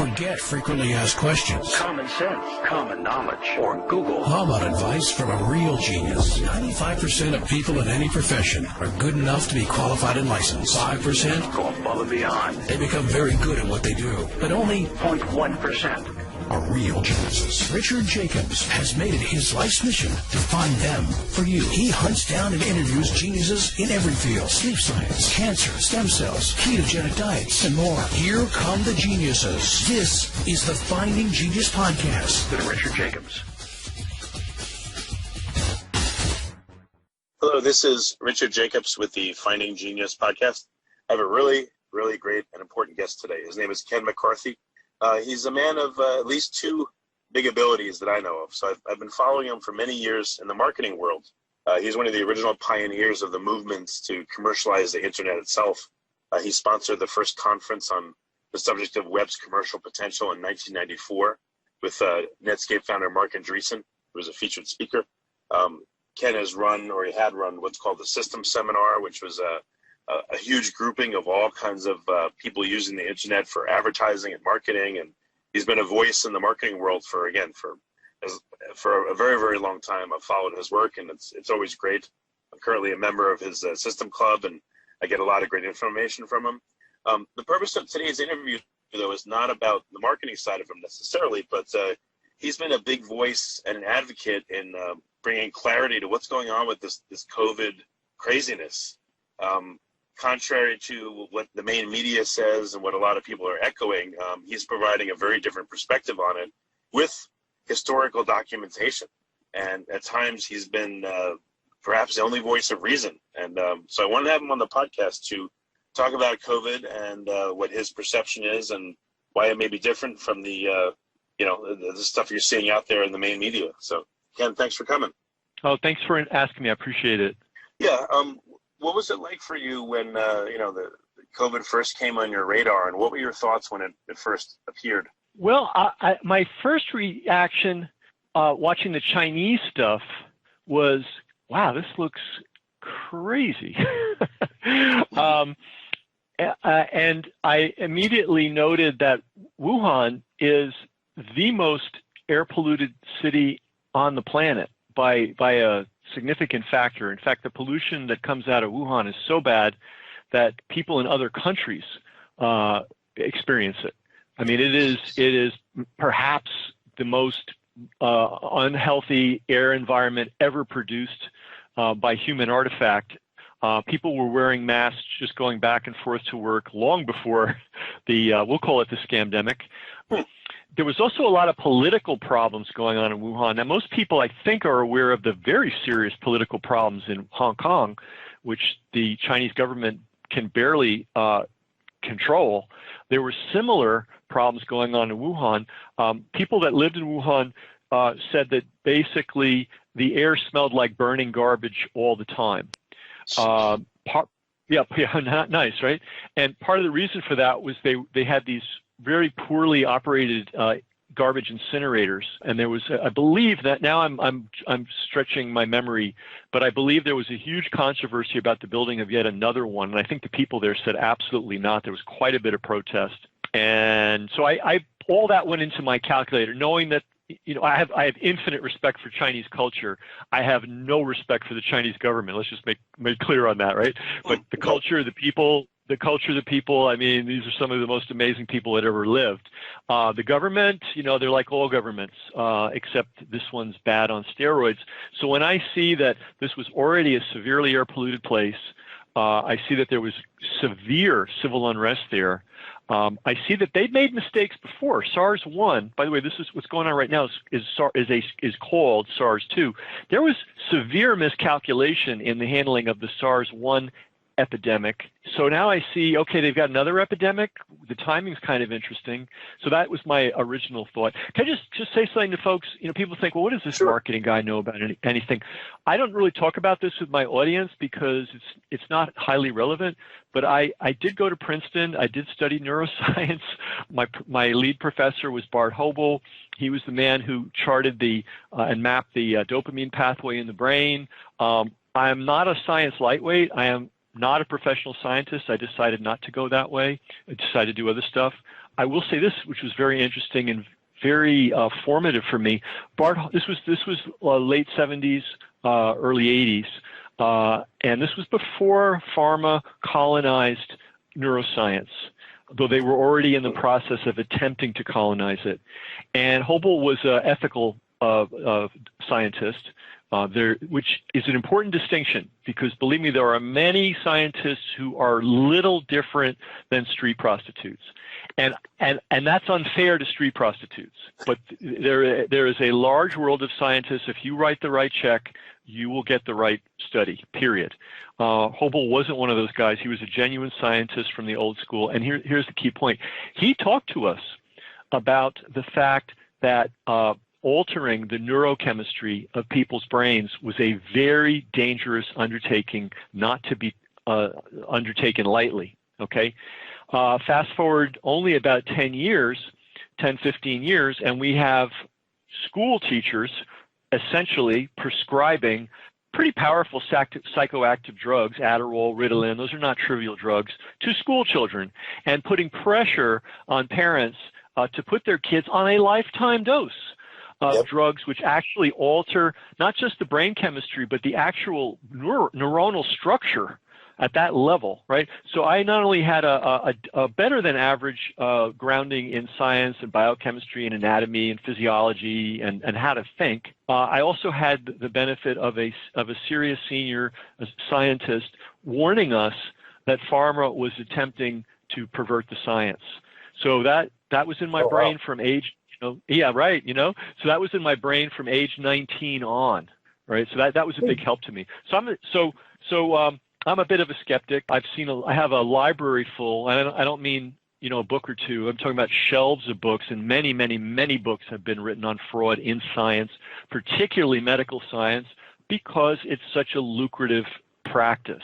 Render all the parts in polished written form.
Forget frequently asked questions. Common sense, common knowledge, or Google. How about advice from a real genius? 95% of people in any profession are good enough to be qualified and licensed. 5% Go above and beyond. they become very good at what they do, but only 0.1% are real geniuses. Richard Jacobs has made it his life's mission to find them for you. He hunts down and interviews geniuses in every field: sleep science, cancer, stem cells, ketogenic diets, and more. Here come the geniuses. This is the Finding Genius Podcast with Richard Jacobs. Hello, this is Richard Jacobs with the Finding Genius Podcast. I have a really great and important guest today. His name is Ken McCarthy. He's a man of at least two big abilities that I know of. So I've been following him for many years in the marketing world. He's one of the original pioneers of the movements to commercialize the internet itself. He sponsored the first conference on the subject of web's commercial potential in 1994 with Netscape founder Marc Andreessen, who was a featured speaker. Ken has run, or he had run, what's called the System Seminar, which was a huge grouping of all kinds of people using the internet for advertising and marketing, and he's been a voice in the marketing world for a very long time. I've followed his work, and it's always great. I'm currently a member of his System Club, and I get a lot of great information from him. The purpose of today's interview, though, is not about the marketing side of him necessarily, but he's been a big voice and an advocate in bringing clarity to what's going on with this COVID craziness. Contrary to what the main media says and what a lot of people are echoing, he's providing a very different perspective on it with historical documentation. And at times he's been perhaps the only voice of reason. And so I wanted to have him on the podcast to talk about COVID and what his perception is and why it may be different from the stuff you're seeing out there in the main media. So Ken, thanks for coming. Oh, thanks for asking me. I appreciate it. Yeah. What was it like for you when, the COVID first came on your radar, and what were your thoughts when it first appeared? Well, my first reaction watching the Chinese stuff was, wow, this looks crazy. And I immediately noted that Wuhan is the most air polluted city on the planet by a significant factor. In fact, the pollution that comes out of Wuhan is so bad that people in other countries experience it. I mean, it is perhaps the most unhealthy air environment ever produced by human artifact. People were wearing masks just going back and forth to work long before we'll call it the scamdemic. There was also a lot of political problems going on in Wuhan. Now, most people, I think, are aware of the very serious political problems in Hong Kong, which the Chinese government can barely control. There were similar problems going on in Wuhan. People that lived in Wuhan said that basically the air smelled like burning garbage all the time. Nice, right? And part of the reason for that was they had these very poorly operated garbage incinerators, and there was, I believe that now I'm stretching my memory, but I believe there was a huge controversy about the building of yet another one, and I think the people there said absolutely not. There was quite a bit of protest, and so I all that went into my calculator, knowing that I have infinite respect for Chinese culture. I have no respect for the Chinese government. Let's just make clear on that, right? But the culture, the people. I mean, these are some of the most amazing people that ever lived. The government, they're like all governments, except this one's bad on steroids. So when I see that this was already a severely air polluted place, I see that there was severe civil unrest there. I see that they'd made mistakes before. SARS-1, by the way, this is what's going on right now, is called SARS-2. There was severe miscalculation in the handling of the SARS-1 epidemic. So now I see, okay, they've got another epidemic. The timing's kind of interesting. So that was my original thought. Can I just say something to folks? People think, well, what does this marketing guy know about anything? I don't really talk about this with my audience because it's not highly relevant, but I did go to Princeton. I did study neuroscience. My lead professor was Bart Hobel. He was the man who charted and mapped the dopamine pathway in the brain. I'm not a science lightweight. I am not a professional scientist. I decided not to go that way. I decided to do other stuff. I will say this, which was very interesting and very formative for me. This was late 70s, early 80s, and this was before pharma colonized neuroscience, though they were already in the process of attempting to colonize it. And Hobel was an ethical scientist, which is an important distinction, because believe me, there are many scientists who are little different than street prostitutes. And that's unfair to street prostitutes. But there is a large world of scientists. If you write the right check, you will get the right study, period. Hobel wasn't one of those guys. He was a genuine scientist from the old school. And here's the key point. He talked to us about the fact that altering the neurochemistry of people's brains was a very dangerous undertaking, not to be undertaken lightly, okay? Fast forward only about 10, 15 years, and we have school teachers essentially prescribing pretty powerful psychoactive drugs, Adderall, Ritalin, those are not trivial drugs, to school children, and putting pressure on parents to put their kids on a lifetime dose of drugs which actually alter not just the brain chemistry, but the actual neuronal structure at that level, right? So I not only had a better than average grounding in science and biochemistry and anatomy and physiology and how to think. I also had the benefit of a serious senior scientist warning us that pharma was attempting to pervert the science. So that was in my brain from age, yeah, right, So that was in my brain from age 19 on, right? So that was a big help to me. So I'm a bit of a skeptic. I have a library full, and I don't mean, a book or two. I'm talking about shelves of books, and many, many, many books have been written on fraud in science, particularly medical science, because it's such a lucrative practice.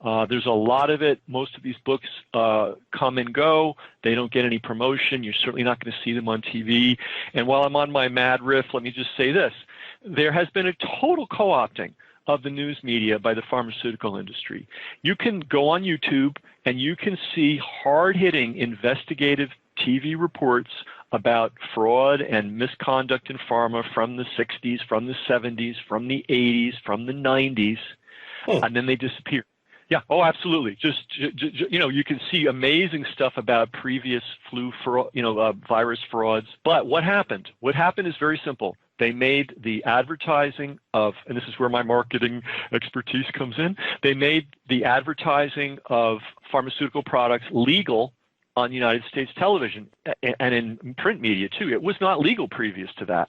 There's a lot of it. Most of these books come and go. They don't get any promotion. You're certainly not going to see them on TV. And while I'm on my mad riff, let me just say this. There has been a total co-opting of the news media by the pharmaceutical industry. You can go on YouTube and you can see hard-hitting investigative TV reports about fraud and misconduct in pharma from the 60s, from the 70s, from the 80s, from the 90s, and then they disappear. Yeah, oh, absolutely. Just you can see amazing stuff about previous flu, virus frauds. But what happened? What happened is very simple. They made the advertising of, and this is where my marketing expertise comes in, they made the advertising of pharmaceutical products legal on United States television and in print media too. It was not legal previous to that.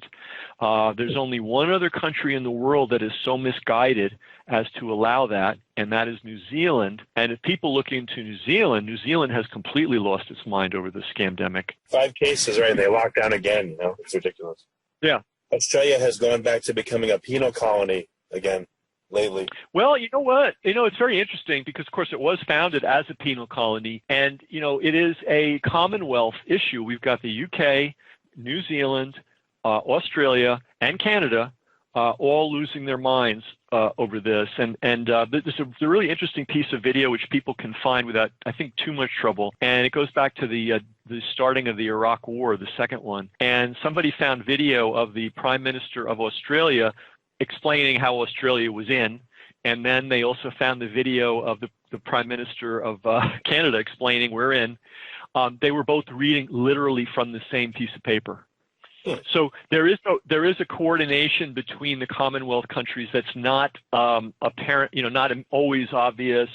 There's only one other country in the world that is so misguided as to allow that, and that is New Zealand. And if people look into New Zealand has completely lost its mind over the scamdemic. 5 cases, right? And they locked down again, It's ridiculous. Yeah. Australia has gone back to becoming a penal colony again lately. Well, you know what? It's very interesting because, of course, it was founded as a penal colony, and, it is a Commonwealth issue. We've got the UK, New Zealand, Australia, and Canada all losing their minds over this. And there's a really interesting piece of video which people can find without, I think, too much trouble. And it goes back to the starting of the Iraq War, the second one. And somebody found video of the Prime Minister of Australia explaining how Australia was in. And then they also found the video of the Prime Minister of Canada explaining we're in. They were both reading literally from the same piece of paper. So there is a coordination between the Commonwealth countries that's not apparent, not always obvious,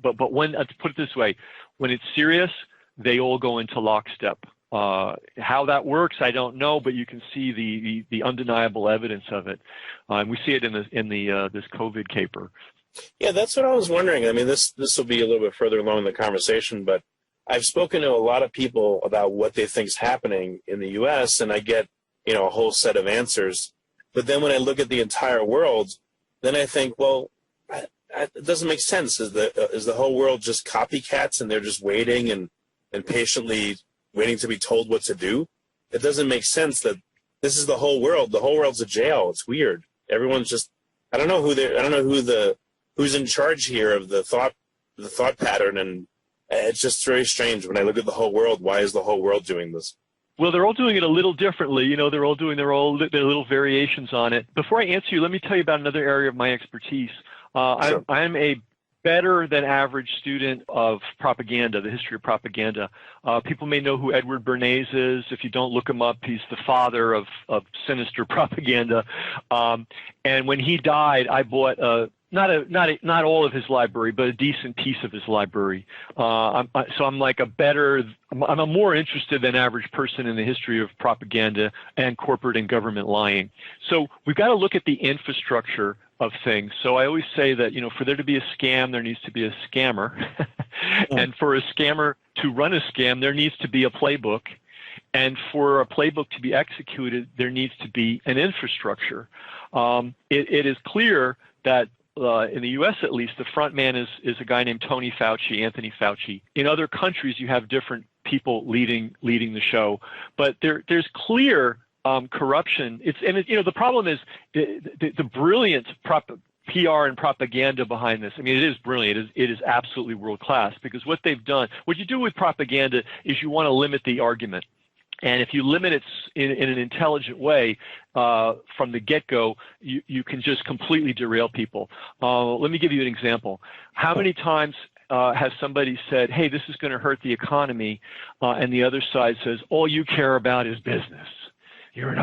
but when, to put it this way, when it's serious, they all go into lockstep. How that works, I don't know, but you can see the undeniable evidence of it. We see it in this COVID caper. Yeah, that's what I was wondering. I mean, this will be a little bit further along in the conversation, but I've spoken to a lot of people about what they think is happening in the U.S., and I get, a whole set of answers. But then when I look at the entire world, then I think, well, it doesn't make sense. Is the whole world just copycats and they're just waiting and patiently waiting to be told what to do? It doesn't make sense that this is the whole world. The whole world's a jail. It's weird. Everyone's just, I don't know who's in charge here of the thought pattern and It's just very strange when I look at the whole world. Why is the whole world doing this? Well, they're all doing it a little differently. You know, they're all doing their little variations on it. Before I answer you, let me tell you about another area of my expertise. Sure. I'm a better than average student of propaganda, the history of propaganda. People may know who Edward Bernays is. If you don't look him up, he's the father of sinister propaganda. And when he died, I bought not all of his library, but a decent piece of his library. I'm a more interested than average person in the history of propaganda and corporate and government lying. So we've got to look at the infrastructure of things. So I always say that, you know, for there to be a scam, there needs to be a scammer. And for a scammer to run a scam, there needs to be a playbook. And for a playbook to be executed, there needs to be an infrastructure. It is clear that in the U.S. at least, the front man is a guy named Tony Fauci, Anthony Fauci. In other countries, you have different people leading the show, but there's clear corruption. The problem is the brilliant PR and propaganda behind this. I mean, it is brilliant. It is absolutely world class, because what they've done, what you do with propaganda is you want to limit the argument. And if you limit it in an intelligent way from the get-go, you can just completely derail people. Let me give you an example. How many times has somebody said, hey, this is going to hurt the economy, and the other side says, all you care about is business. You're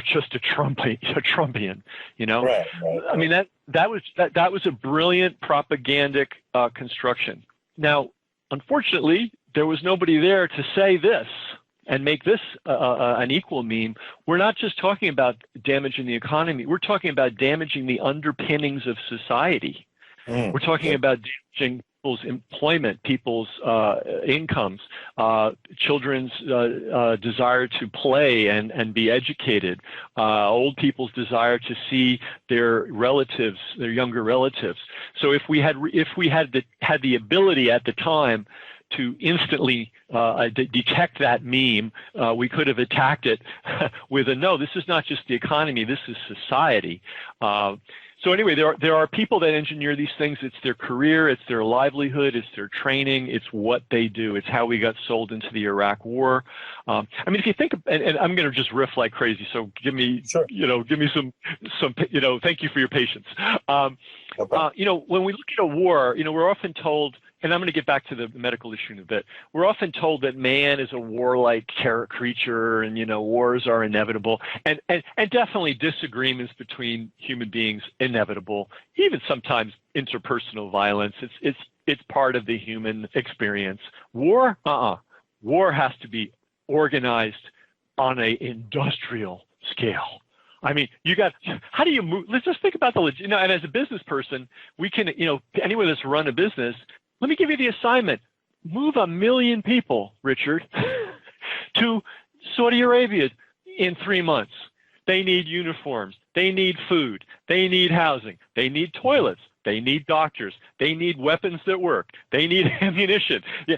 just a Trumpian, you know? Right. I mean, that was a brilliant propagandic construction. Now, unfortunately, there was nobody there to say this and make this an equal meme. We're not just talking about damaging the economy. We're talking about damaging the underpinnings of society. We're talking about damaging people's employment, people's incomes, children's desire to play and be educated, old people's desire to see their relatives, their younger relatives. So if we had the ability at the time to instantly detect that meme, we could have attacked it with a no, this is not just the economy, this is society. So anyway, there are people that engineer these things. It's their career, it's their livelihood, it's their training, it's what they do. It's how we got sold into the Iraq War. I mean, if you think, and I'm going to just riff like crazy, so give me some, thank you for your patience. When we look at a war, we're often told, and I'm going to get back to the medical issue in a bit. We're often told that man is a warlike creature, and wars are inevitable, and definitely disagreements between human beings inevitable. Even sometimes interpersonal violence. It's part of the human experience. War, war has to be organized on an industrial scale. I mean, how do you move? Let's just think about and as a business person, we can, anyone that's run a business. Let me give you the assignment. Move 1 million people, Richard, to Saudi Arabia in 3 months. They need uniforms. They need food. They need housing. They need toilets. They need doctors. They need weapons that work. They need ammunition. Yeah,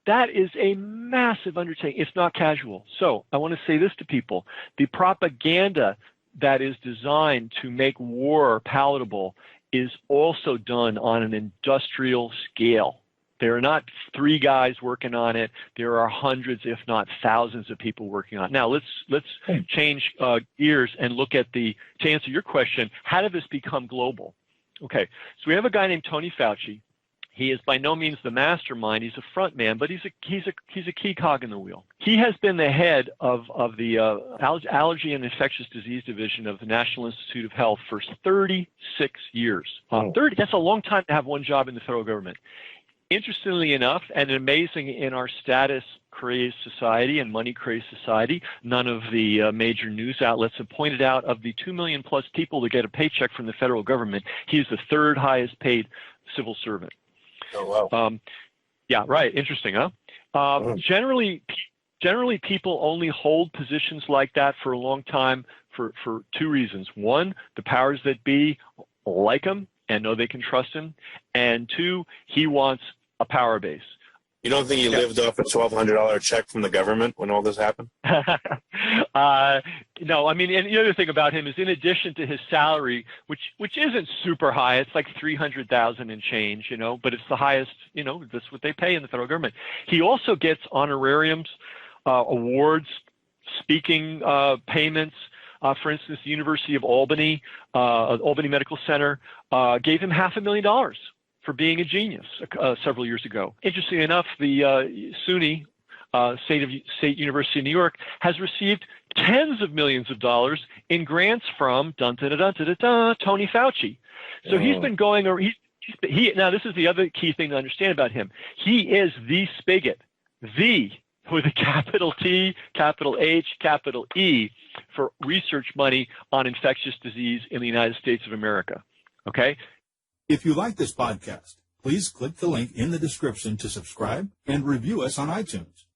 that is a massive undertaking. It's not casual. So I want to say this to people. The propaganda that is designed to make war palatable is also done on an industrial scale. There are not 3 guys working on it. There are hundreds, if not thousands, of people working on it. Now, let's change gears and look at to answer your question, how did this become global? Okay, so we have a guy named Tony Fauci. He is by no means the mastermind. He's a front man, but he's a key cog in the wheel. He has been the head of the Allergy and Infectious Disease Division of the National Institute of Health for 36 years. 30, that's a long time to have one job in the federal government. Interestingly enough, and amazing in our status-crazed society and money-crazed society, none of the major news outlets have pointed out of the 2 million plus people that get a paycheck from the federal government, he's the 3rd highest paid civil servant. Oh, wow. Yeah, right. Interesting, huh? Generally, people only hold positions like that for a long time for 2 reasons. 1, the powers that be like him and know they can trust him. And 2, he wants a power base. You don't think he lived off a $1,200 check from the government when all this happened? No, I mean, and the other thing about him is, in addition to his salary, which isn't super high, it's like $300,000 and change, but it's the highest, that's what they pay in the federal government. He also gets honorariums, awards, speaking payments. For instance, the University of Albany, Albany Medical Center, gave him $500,000 for being a genius several years ago. Interestingly enough, the SUNY, State University of New York, has received tens of millions of dollars in grants from Tony Fauci. So he's been going, or now this is the other key thing to understand about him. He is the spigot, with a capital T, capital H, capital E, for research money on infectious disease in the United States of America. Okay? If you like this podcast, please click the link in the description to subscribe and review us on iTunes.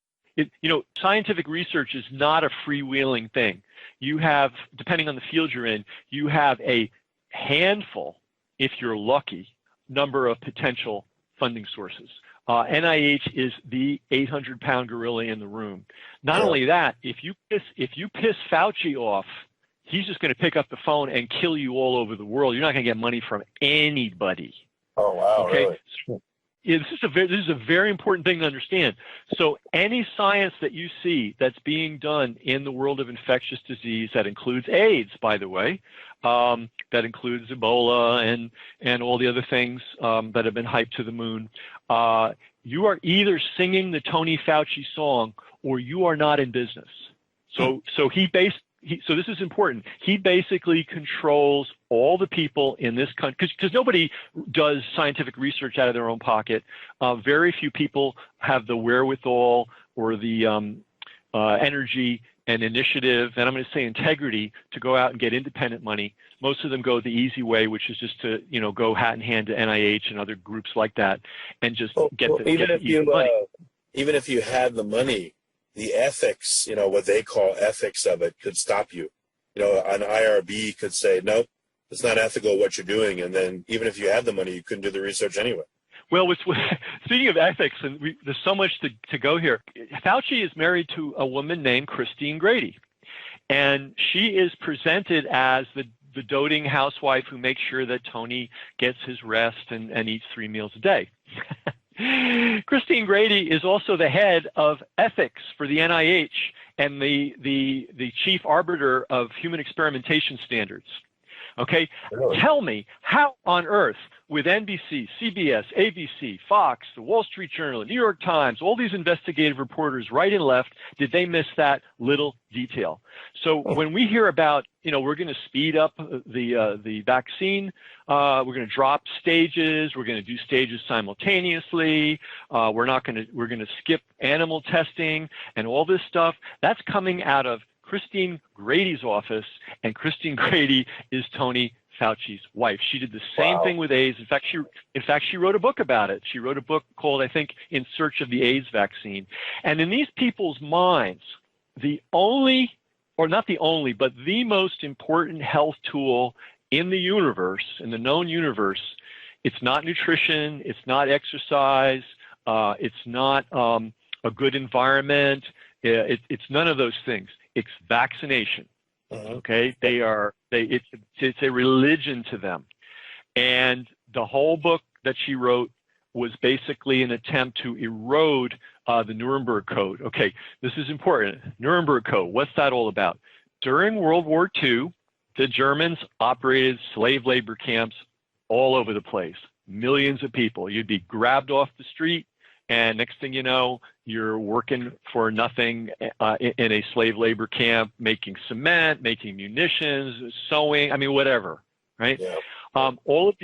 Scientific research is not a freewheeling thing. You have, depending on the field you're in, you have a handful, if you're lucky, number of potential funding sources. NIH is the 800-pound gorilla in the room. Not only that, if you piss Fauci off, he's just going to pick up the phone and kill you all over the world. You're not going to get money from anybody. Oh, wow. Okay. Really? So, this is a very important thing to understand. So any science that you see that's being done in the world of infectious disease, that includes AIDS, by the way, that includes Ebola and all the other things that have been hyped to the moon, you are either singing the Tony Fauci song or you are not in business. So this is important. He basically controls all the people in this country, because nobody does scientific research out of their own pocket. Very few people have the wherewithal or the energy and initiative, and I'm going to say integrity, to go out and get independent money. Most of them go the easy way, which is just to go hat in hand to NIH and other groups like that, and just get the money. Even if you had the money, the ethics, what they call ethics of it, could stop you. An IRB could say, nope, it's not ethical what you're doing. And then even if you had the money, you couldn't do the research anyway. Well, speaking of ethics, and there's so much to go here. Fauci is married to a woman named Christine Grady, and she is presented as the doting housewife who makes sure that Tony gets his rest and eats 3 meals a day. Christine Grady is also the head of ethics for the NIH and the chief arbiter of human experimentation standards. Okay, really? Tell me, how on earth, with NBC, CBS, ABC, Fox, the Wall Street Journal, the New York Times, all these investigative reporters right and left, did they miss that little detail? So when we hear about, we're going to speed up the vaccine, we're going to drop stages, we're going to do stages simultaneously, we're going to skip animal testing and all this stuff, that's coming out of Christine Grady's office, and Christine Grady is Tony Fauci's wife. She did the same thing with AIDS. In fact, she wrote a book about it. She wrote a book called, I think, In Search of the AIDS Vaccine. And in these people's minds, the only, or not the only, but the most important health tool in the universe, in the known universe, it's not nutrition, it's not exercise, it's not a good environment, it's none of those things. It's vaccination. Okay, it's a religion to them, and the whole book that she wrote was basically an attempt to erode the Nuremberg Code. Okay, this is important. Nuremberg Code. What's that all about? During World War II, the Germans operated slave labor camps all over the place. Millions of people. You'd be grabbed off the street, and next thing you know, you're working for nothing in a slave labor camp, making cement, making munitions, sewing, whatever, right? Yeah. All of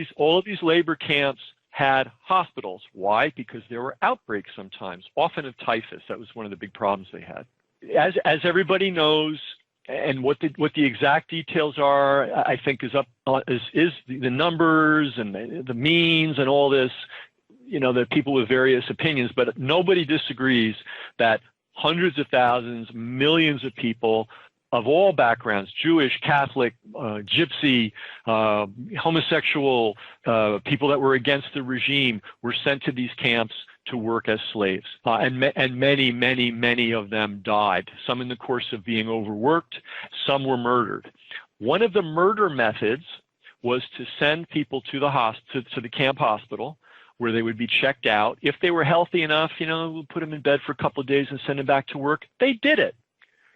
these labor camps had hospitals. Why? Because there were outbreaks sometimes, often of typhus. That was one of the big problems they had. As everybody knows, and what the exact details are, I think is the numbers and the means and all this. The people with various opinions, but nobody disagrees that hundreds of thousands, millions of people of all backgrounds, Jewish, Catholic, Gypsy, homosexual, people that were against the regime, were sent to these camps to work as slaves. And many, many, many of them died, some in the course of being overworked, some were murdered. One of the murder methods was to send people to the camp hospital, where they would be checked out. If they were healthy enough, we'll put them in bed for a couple of days and send them back to work. They did it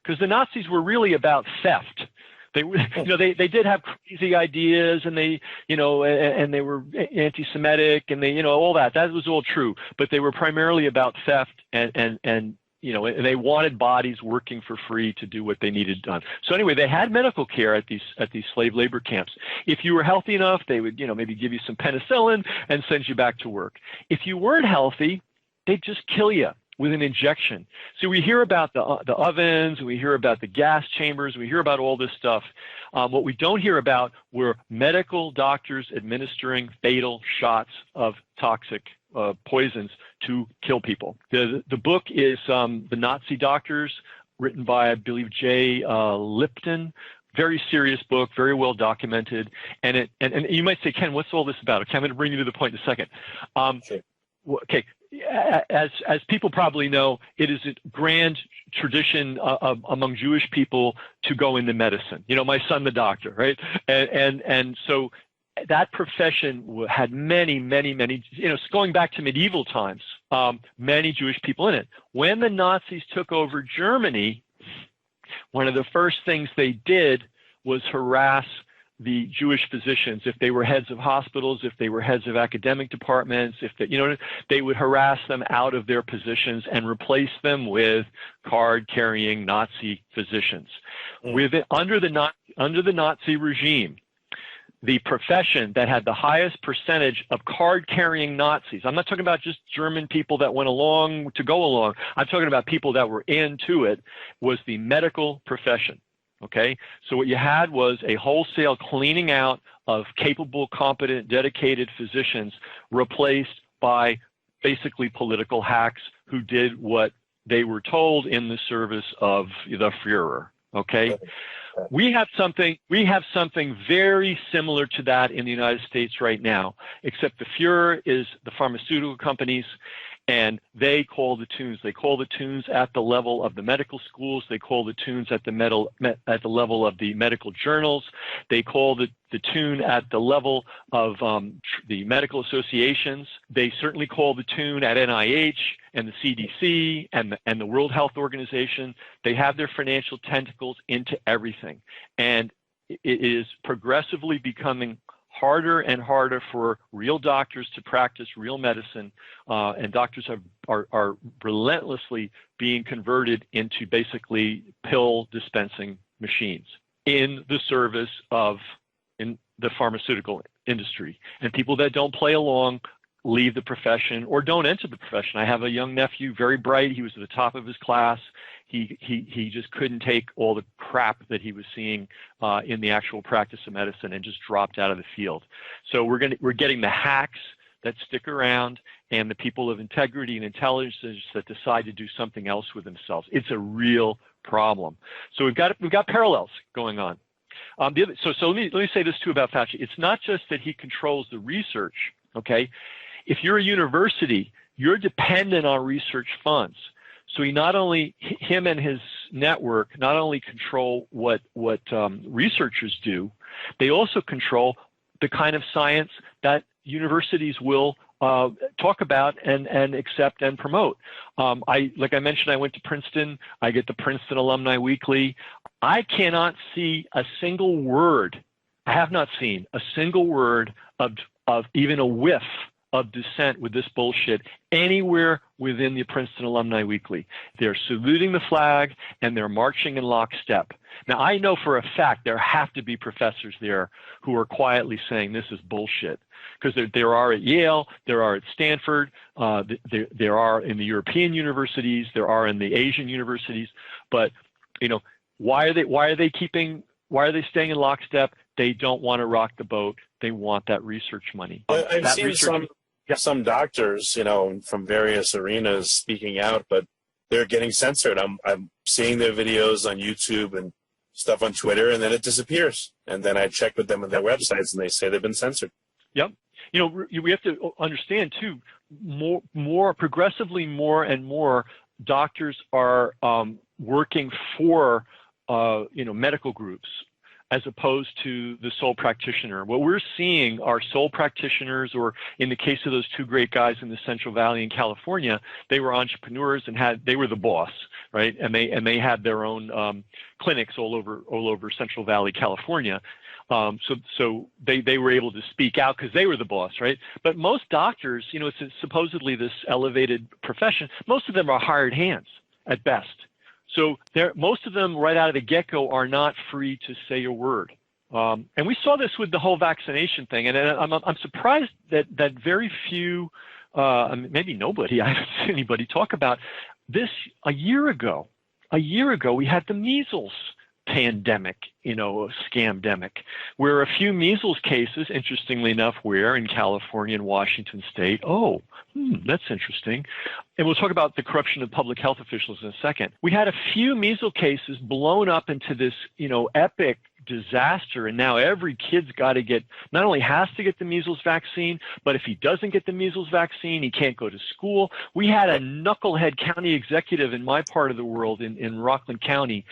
because the Nazis were really about theft. They did have crazy ideas, and they were anti-Semitic, and all that. That was all true, but they were primarily about theft and they wanted bodies working for free to do what they needed done. So anyway, they had medical care at these slave labor camps. If you were healthy enough, they would, maybe give you some penicillin and send you back to work. If you weren't healthy, they'd just kill you with an injection. So we hear about the ovens, we hear about the gas chambers, we hear about all this stuff. What we don't hear about were medical doctors administering fatal shots of toxic poisons to kill people. The book is The Nazi Doctors, written by, I believe, Jay Lipton. Very serious book, very well documented. And you might say, Ken, what's all this about? Okay, I'm going to bring you to the point in a second. Sure. Okay, as people probably know, it is a grand tradition among Jewish people to go into medicine. My son, the doctor, right? And so that profession had many, many, many, going back to medieval times, many Jewish people in it. When the Nazis took over Germany, one of the first things they did was harass the Jewish physicians. If they were heads of hospitals, if they were heads of academic departments, they would harass them out of their positions and replace them with card-carrying Nazi physicians. Under the Nazi regime, the profession that had the highest percentage of card-carrying Nazis, I'm not talking about just German people that went along to go along, I'm talking about people that were into it, was the medical profession. Okay, so what you had was a wholesale cleaning out of capable, competent, dedicated physicians replaced by basically political hacks who did what they were told in the service of the Führer. Okay, we have something very similar to that in the United States right now, except the Führer is the pharmaceutical companies, and they call the tunes. They call the tunes at the level of the medical schools. They call the tunes at the level of the medical journals. They call the tune at the level of the medical associations. They certainly call the tune at NIH and the CDC and the World Health Organization. They have their financial tentacles into everything. And it is progressively becoming harder and harder for real doctors to practice real medicine, and doctors are relentlessly being converted into basically pill dispensing machines in the service of the pharmaceutical industry. And people that don't play along leave the profession or don't enter the profession. I have a young nephew, very bright. He was at the top of his class. He just couldn't take all the crap that he was seeing in the actual practice of medicine and just dropped out of the field. So we're getting the hacks that stick around and the people of integrity and intelligence that decide to do something else with themselves. It's a real problem. So we've got parallels going on. So let me say this too about Fauci. It's not just that he controls the research. Okay, if you're a university, you're dependent on research funds. So him and his network not only control what researchers do, they also control the kind of science that universities will talk about and accept and promote. Like I mentioned, I went to Princeton. I get the Princeton Alumni Weekly. I cannot see a single word. I have not seen a single word of even a whiff of dissent with this bullshit anywhere within the Princeton Alumni Weekly. They're saluting the flag and they're marching in lockstep. Now, I know for a fact there have to be professors there who are quietly saying this is bullshit, because there are at Yale, there are at Stanford, there are in the European universities, there are in the Asian universities. But why are they staying in lockstep? They don't want to rock the boat. They want that research money. I've seen some doctors, from various arenas speaking out, but they're getting censored. I'm seeing their videos on YouTube and stuff on Twitter, and then it disappears. And then I check with them on their websites, and they say they've been censored. Yep. we have to understand too, more progressively more and more doctors are working for medical groups as opposed to the sole practitioner. What we're seeing are sole practitioners, or in the case of those two great guys in the Central Valley in California, they were entrepreneurs and they were the boss, right? And they had their own clinics all over Central Valley, California. So they were able to speak out because they were the boss, right? But most doctors, it's supposedly this elevated profession. Most of them are hired hands at best. So most of them right out of the get-go are not free to say a word. And we saw this with the whole vaccination thing. And I'm surprised that very few, maybe nobody, I haven't seen anybody talk about this. A year ago, we had the measles pandemic, scamdemic, where a few measles cases, interestingly enough, where in California and Washington State. That's interesting. And we'll talk about the corruption of public health officials in a second. We had a few measles cases blown up into this, epic disaster, and now every kid's got to not only has to get the measles vaccine, but if he doesn't get the measles vaccine, he can't go to school. We had a knucklehead county executive in my part of the world, in Rockland County,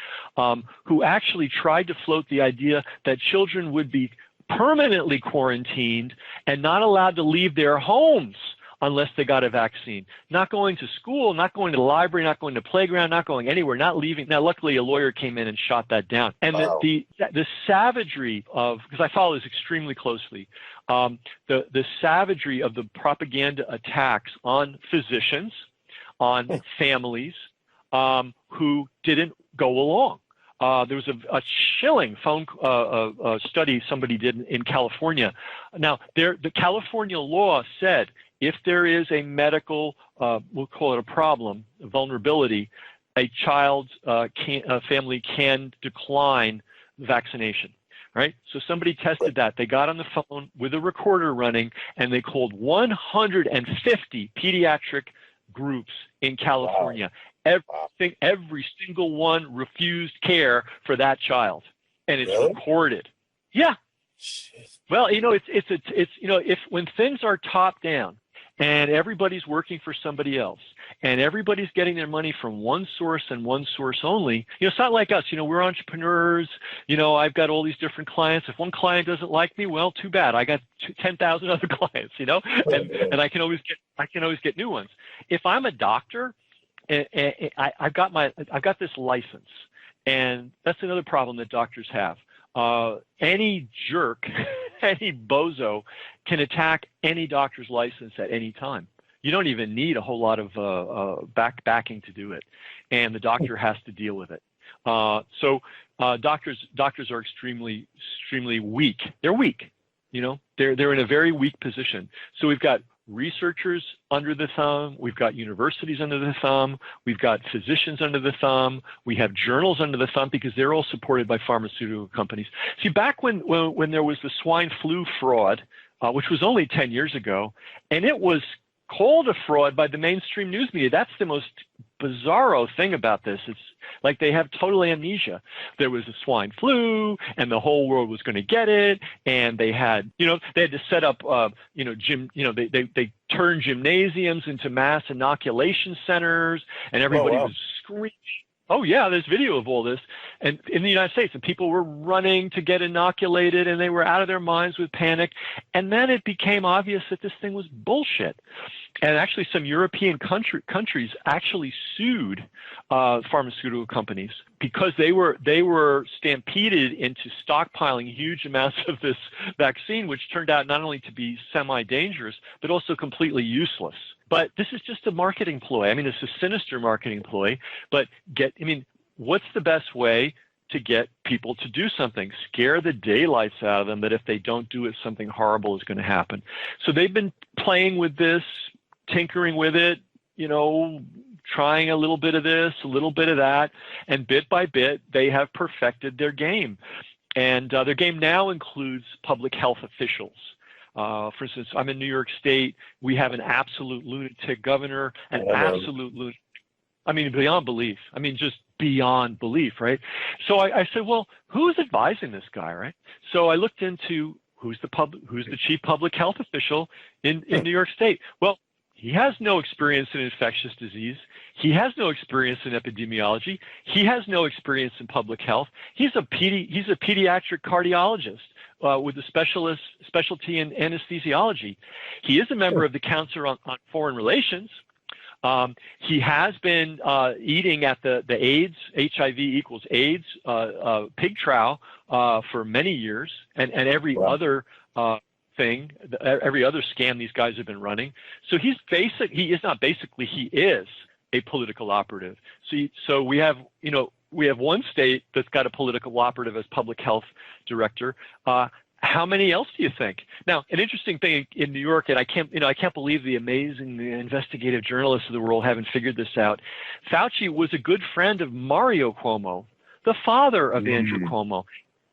who actually tried to float the idea that children would be permanently quarantined and not allowed to leave their homes unless they got a vaccine. Not going to school, not going to the library, not going to playground, not going anywhere, not leaving. Now, luckily, a lawyer came in and shot that down. And the savagery of, because I follow this extremely closely, the savagery of the propaganda attacks on physicians, on families who didn't go along. There was a chilling phone study somebody did in California. Now, the California law said if there is a medical, we'll call it a problem, a vulnerability, a child's family can decline vaccination. Right? So somebody tested that. They got on the phone with a recorder running, and they called 150 pediatric groups in California. Every single one refused care for that child, and it's recorded. Yeah. Well, it's if when things are top down and everybody's working for somebody else and everybody's getting their money from one source and one source only, it's not like us. We're entrepreneurs. I've got all these different clients. If one client doesn't like me, well, too bad. I got 10,000 other clients. And I can always get new ones. If I'm a doctor, I've got this license, and that's another problem that doctors have. Any jerk, any bozo can attack any doctor's license at any time. You don't even need a whole lot of backing to do it, and the doctor has to deal with it. So doctors are extremely weak. They're weak. They're in a very weak position. So we've got researchers under the thumb, we've got universities under the thumb, we've got physicians under the thumb, we have journals under the thumb because they're all supported by pharmaceutical companies. See, back when there was the swine flu fraud, which was only 10 years ago, and it was called a fraud by the mainstream news media. That's the most bizarro thing about this. It's like they have total amnesia. There was a swine flu, and the whole world was going to get it, and they had to set up, they turned gymnasiums into mass inoculation centers, and everybody was screaming. Oh, yeah, there's video of all this. And in the United States, and people were running to get inoculated, and they were out of their minds with panic. And then it became obvious that this thing was bullshit. And actually, some European countries actually sued pharmaceutical companies because they were stampeded into stockpiling huge amounts of this vaccine, which turned out not only to be semi-dangerous, but also completely useless. But this is just a marketing ploy. I mean, it's a sinister marketing ploy. But what's the best way to get people to do something? Scare the daylights out of them that if they don't do it, something horrible is going to happen. So they've been playing with this, tinkering with it, trying a little bit of this, a little bit of that, and bit by bit, they have perfected their game. And their game now includes public health officials. For instance, I'm in New York State. We have an absolute lunatic governor, absolute lunatic. Beyond belief. Just beyond belief, right? So I said, well, who's advising this guy, right? So I looked into who's the chief public health official in New York State? Well, he has no experience in infectious disease. He has no experience in epidemiology. He has no experience in public health. He's a pediatric cardiologist with a specialty in anesthesiology. He is a member of the Council on Foreign Relations. He has been eating at the AIDS, HIV equals AIDS, pig trial for many years, and every other thing, every other scam these guys have been running. So he is a political operative. So we have one state that's got a political operative as public health director. How many else do you think? Now, an interesting thing in New York, and I can't believe the amazing investigative journalists of the world haven't figured this out. Fauci was a good friend of Mario Cuomo, the father of Andrew Cuomo.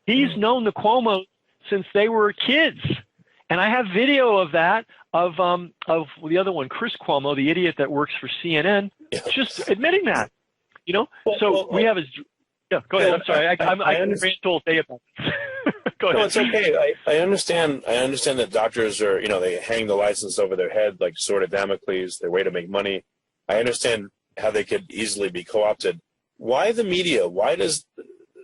He's known the Cuomos since they were kids. And I have video of that, of the other one, Chris Cuomo, the idiot that works for CNN, just admitting that, we have his, go ahead. I'm sorry. I understand all day about this. Go ahead. No, it's okay. I understand that doctors are, they hang the license over their head like sword of Damocles, their way to make money. I understand how they could easily be co-opted. Why the media?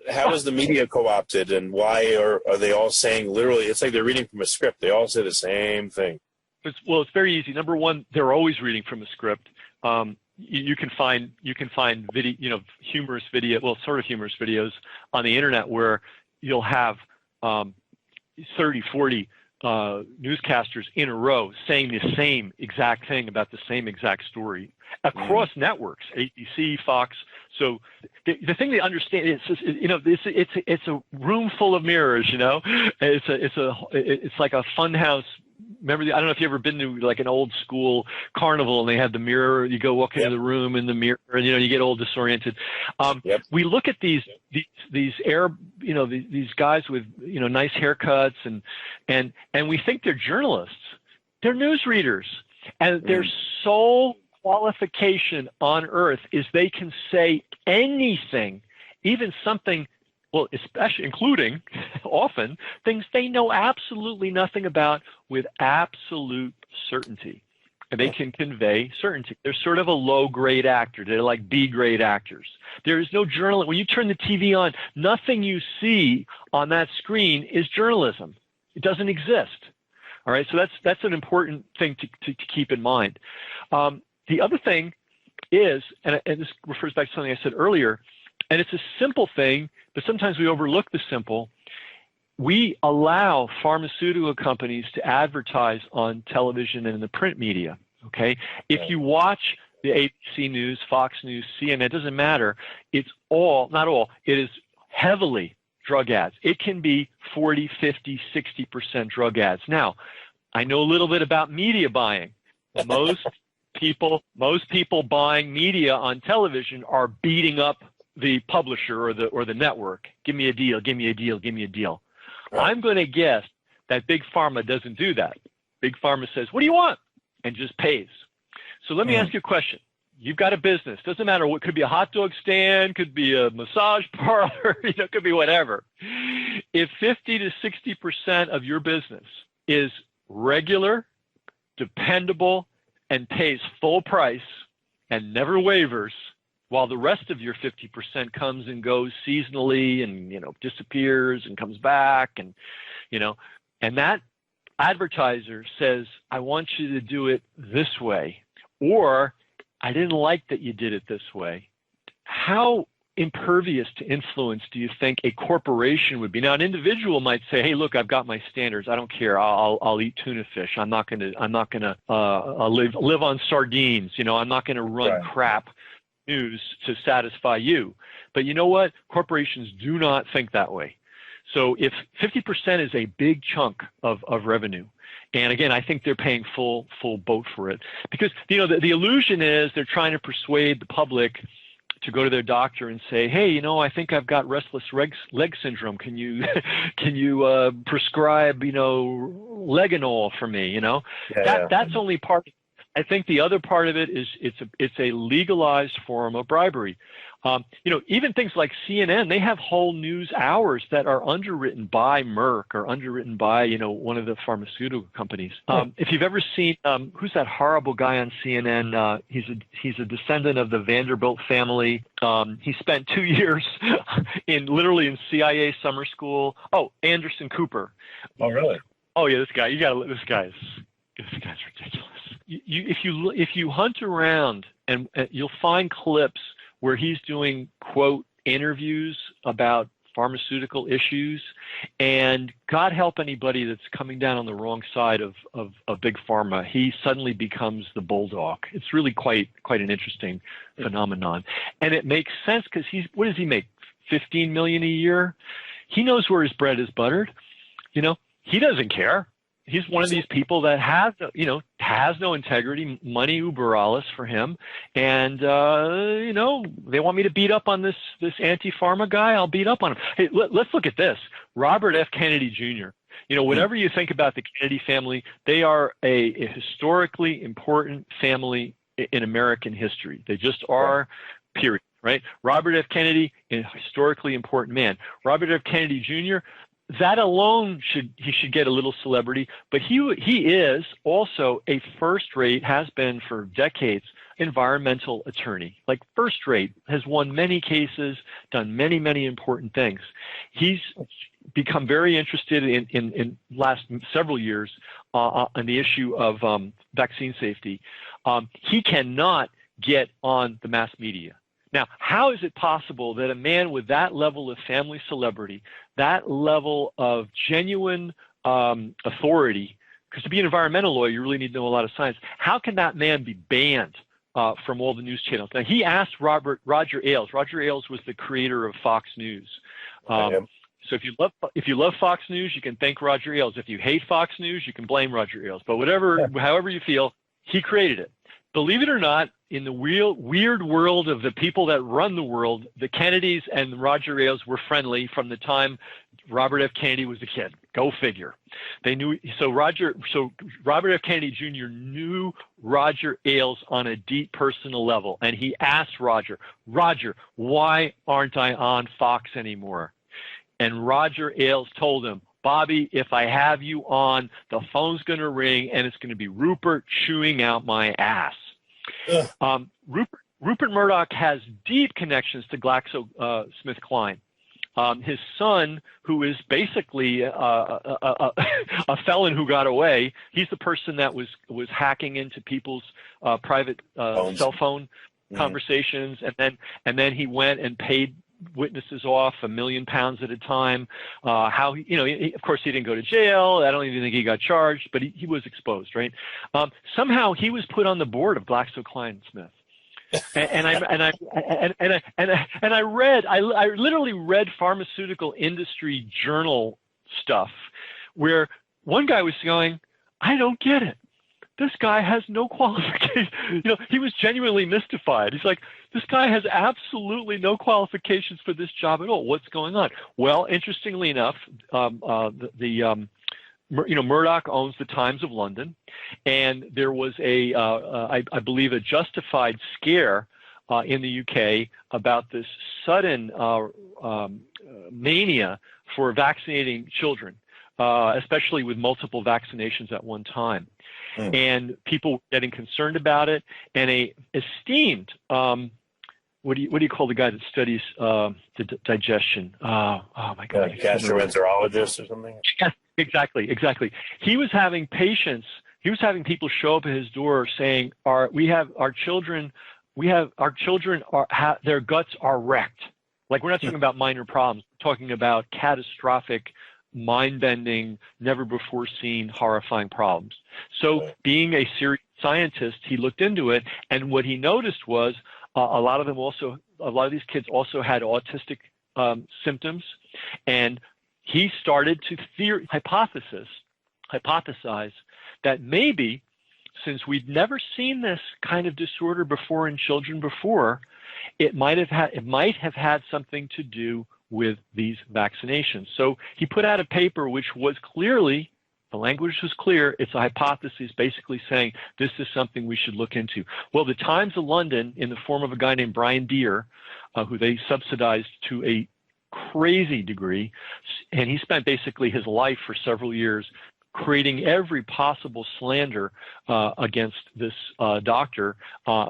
How is the media co-opted, and why are they all saying literally, it's like they're reading from a script. They all say the same thing. It's very easy. Number one, they're always reading from a script. You can find video, humorous videos on the internet where you'll have 30, 40 newscasters in a row saying the same exact thing about the same exact story across networks, ABC, Fox. So the thing to understand is, it's a room full of mirrors. It's like a fun house. Remember, I don't know if you've ever been to like an old school carnival and they have the mirror. You go walk into the room in the mirror, and you get all disoriented. We look at these guys with nice haircuts and we think they're journalists. They're newsreaders, and their sole qualification on earth is they can say anything, even something. Well, especially including often things they know absolutely nothing about with absolute certainty. And they can convey certainty. They're sort of a low-grade actor. They're like B-grade actors. There is no journalism. When you turn the TV on, nothing you see on that screen is journalism. It doesn't exist. All right, so that's an important thing to keep in mind. The other thing is, and this refers back to something I said earlier, and it's a simple thing, but sometimes we overlook the simple. We allow pharmaceutical companies to advertise on television and in the print media, okay? If you watch the ABC News, Fox News, CNN, it doesn't matter. It's all, not all, it is heavily drug ads. It can be 40, 50, 60% drug ads. Now, I know a little bit about media buying. Most people buying media on television are beating up the publisher or the network. Give me a deal, give me a deal, give me a deal. Right. I'm going to guess that Big Pharma doesn't do that. Big Pharma says, what do you want? And just pays. So let me ask you a question. You've got a business. Doesn't matter what, could be a hot dog stand, could be a massage parlor, could be whatever. If 50 to 60% of your business is regular, dependable, and pays full price and never wavers, while the rest of your 50% comes and goes seasonally and, disappears and comes back and that advertiser says, I want you to do it this way, or I didn't like that you did it this way. How impervious to influence do you think a corporation would be? Now, an individual might say, hey, look, I've got my standards. I don't care. I'll eat tuna fish. I'm not going to live on sardines. I'm not going to run crap news to satisfy you. But you know what? Corporations do not think that way. So if 50% is a big chunk of revenue, and again, I think they're paying full boat for it, because the illusion is they're trying to persuade the public to go to their doctor and say, hey, I think I've got restless leg syndrome. Can you prescribe Leganol for me? That's only part. I think the other part of it is it's a legalized form of bribery. Even things like CNN, they have whole news hours that are underwritten by Merck or underwritten by, one of the pharmaceutical companies. If you've ever seen, who's that horrible guy on CNN? He's a descendant of the Vanderbilt family. He spent 2 years literally in CIA summer school. Oh, Anderson Cooper. Oh, really? Oh yeah, this guy's ridiculous. If you hunt around and you'll find clips where he's doing, quote, interviews about pharmaceutical issues, and God help anybody that's coming down on the wrong side of big pharma, he suddenly becomes the bulldog. It's really quite an interesting phenomenon. And it makes sense because what does he make? $15 million a year? He knows where his bread is buttered. He doesn't care. He's one of these people that has no integrity, money uber alles for him. And, they want me to beat up on this anti-pharma guy. I'll beat up on him. Hey, let's look at this. Robert F. Kennedy Jr. Whatever you think about the Kennedy family, they are a historically important family in American history. They just are, period, right? Robert F. Kennedy, a historically important man. Robert F. Kennedy Jr., that alone he should get a little celebrity, but he is also a first-rate, has been for decades, environmental attorney. Like first-rate, has won many cases, done many, many important things. He's become very interested in last several years on the issue of vaccine safety. He cannot get on the mass media. Now, how is it possible that a man with that level of family celebrity, that level of genuine authority, because to be an environmental lawyer, you really need to know a lot of science, how can that man be banned from all the news channels? Now, he asked Roger Ailes. Roger Ailes was the creator of Fox News. So if you love Fox News, you can thank Roger Ailes. If you hate Fox News, you can blame Roger Ailes. But however you feel, he created it. Believe it or not, in the weird world of the people that run the world, the Kennedys and Roger Ailes were friendly from the time Robert F. Kennedy was a kid. Go figure. They knew. So Robert F. Kennedy Jr. knew Roger Ailes on a deep personal level, and he asked Roger, why aren't I on Fox anymore? And Roger Ailes told him, Bobby, if I have you on, the phone's going to ring, and it's going to be Rupert chewing out my ass. Rupert Murdoch has deep connections to GlaxoSmithKline. His son, who is basically a felon who got away, he's the person that was hacking into people's private cell phone conversations, and then he went and paid witnesses off £1 million at a time. Of course he didn't go to jail. I don't even think he got charged, but he was exposed, right? Somehow he was put on the board of GlaxoSmithKline. I literally read pharmaceutical industry journal stuff where one guy was going, I don't get it. This guy has no qualification. He was genuinely mystified. He's like, this guy has absolutely no qualifications for this job at all. What's going on? Well, interestingly enough, Murdoch owns the Times of London, and there was I believe, a justified scare in the UK about this sudden mania for vaccinating children, especially with multiple vaccinations at one time. And people getting concerned about it, and a esteemed what do you call the guy that studies the digestion? Oh my God, gastroenterologist or something. Yes, exactly. He was having people show up at his door saying, "Our children their guts are wrecked." Like, we're not talking about minor problems. We're talking about catastrophic, mind-bending, never-before-seen, horrifying problems. So being a serious scientist, he looked into it, and what he noticed was a lot of these kids also had autistic symptoms, and he started to hypothesize that maybe, since we'd never seen this kind of disorder before in children before, it might have had something to do with these vaccinations. So he put out a paper which was clearly The language was clear. It's a hypothesis basically saying this is something we should look into. Well, the Times of London, in the form of a guy named Brian Deer, who they subsidized to a crazy degree, and he spent basically his life for several years creating every possible slander against this doctor,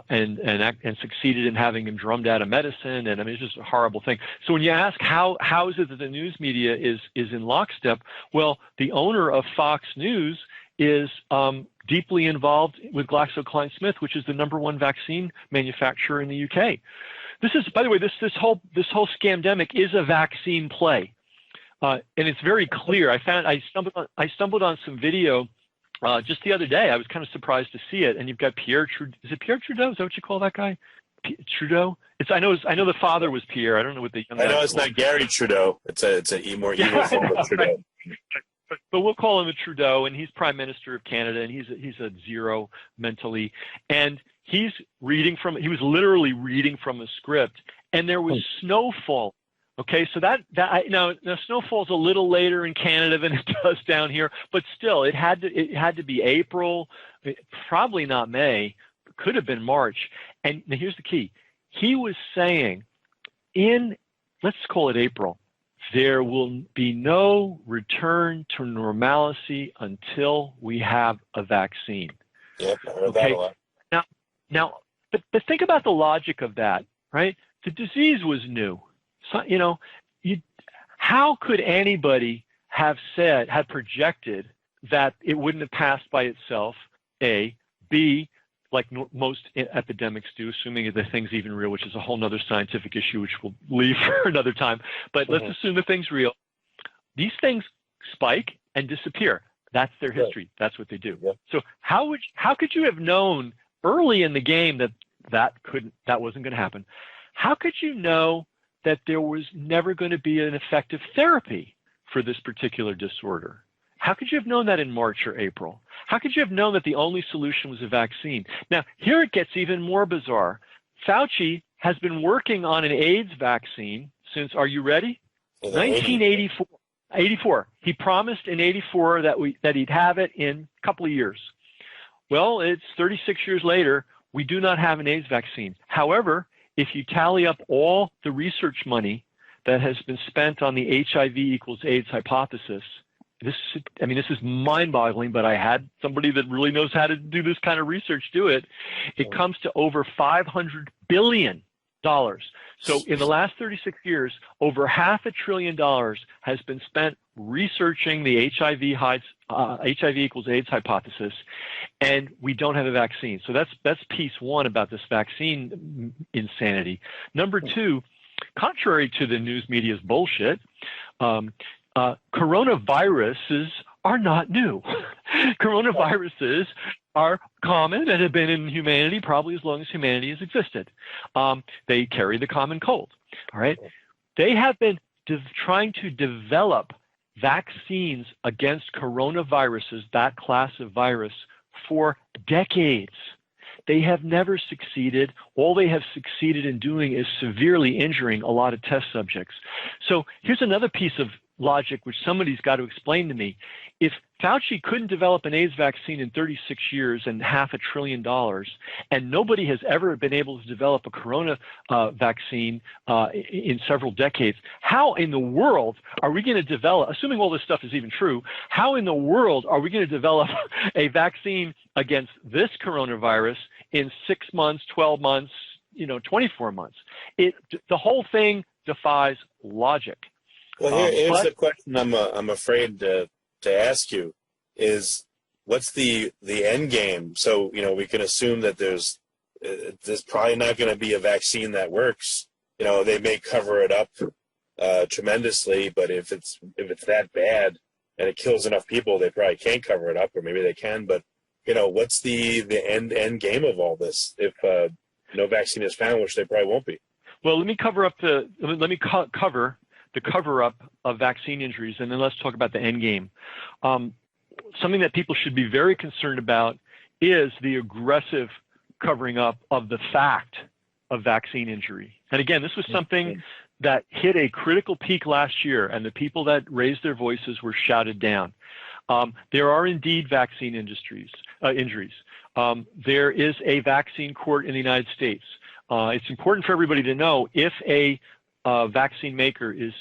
and succeeded in having him drummed out of medicine. And I mean, it's just a horrible thing. So when you ask how is it that the news media is in lockstep, well, the owner of Fox News is deeply involved with GlaxoSmithKline, which is the #1 vaccine manufacturer in the UK. This is, by the way, this whole scamdemic is a vaccine play. And it's very clear. I stumbled on some video just the other day. I was kind of surprised to see it. And you've got Pierre Trudeau. Is it Pierre Trudeau? Is that what you call that guy? Trudeau? I know the father was Pierre. I don't know what the young guy. I know it's not Gary Trudeau. It's a more evil form of Trudeau. But we'll call him a Trudeau, and he's Prime Minister of Canada, and he's a zero mentally. And he was literally reading from a script, and there was snowfall. Okay, so now snow falls a little later in Canada than it does down here, but still, it had to be April, probably not May, could have been March. And now here's the key: he was saying, let's call it April, there will be no return to normalcy until we have a vaccine. Yep, I heard that a lot. Now, but think about the logic of that, right? The disease was new. So, how could anybody have projected that it wouldn't have passed by itself, A, B, like most epidemics do, assuming the thing's even real, which is a whole other scientific issue, which we'll leave for another time. But let's assume the thing's real. These things spike and disappear. That's their history. That's what they do. Yep. So how could you have known early in the game that wasn't going to happen? How could you know that there was never going to be an effective therapy for this particular disorder? How could you have known that in March or April? How could you have known that the only solution was a vaccine? Now, here it gets even more bizarre. Fauci has been working on an AIDS vaccine since, are you ready? 1984. He promised in 84 that he'd have it in a couple of years. Well, it's 36 years later. We do not have an AIDS vaccine. However, if you tally up all the research money that has been spent on the HIV equals AIDS hypothesis, this is mind-boggling, but I had somebody that really knows how to do this kind of research do it. It comes to over $500 billion. So in the last 36 years, over $500 billion has been spent researching the HIV equals AIDS hypothesis, and we don't have a vaccine. So that's piece one about this vaccine insanity. Number two, contrary to the news media's bullshit, coronaviruses are not new. Coronaviruses are common and have been in humanity probably as long as humanity has existed. They carry the common cold. All right. They have been trying to develop vaccines against coronaviruses, that class of virus, for decades. They have never succeeded. All they have succeeded in doing is severely injuring a lot of test subjects. So here's another piece of logic which somebody's got to explain to me. If Fauci couldn't develop an AIDS vaccine in 36 years and $500 billion, and nobody has ever been able to develop a corona vaccine in several decades, how in the world are we going to develop, assuming all this stuff is even true, how in the world are we going to develop a vaccine against this coronavirus in 6 months, 12 months, 24 months? The whole thing defies logic. Well, here's the question I'm afraid to ask you is, what's the end game? So, we can assume that there's probably not going to be a vaccine that works. They may cover it up tremendously, but if it's that bad and it kills enough people, they probably can't cover it up, or maybe they can. But what's the end game of all this if no vaccine is found, which they probably won't be? Well, let me cover the cover-up of vaccine injuries, and then let's talk about the end game. Something that people should be very concerned about is the aggressive covering up of the fact of vaccine injury. And again, this was something that hit a critical peak last year, and the people that raised their voices were shouted down. There are indeed vaccine injuries. There is a vaccine court in the United States. It's important for everybody to know if a vaccine maker is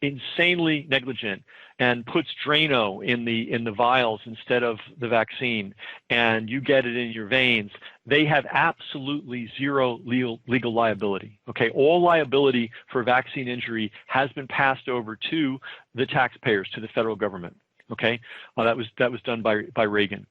insanely negligent and puts Drano in the vials instead of the vaccine, and you get it in your veins, they have absolutely zero legal liability. Okay, all liability for vaccine injury has been passed over to the taxpayers, to the federal government. Okay, that was done by Reagan.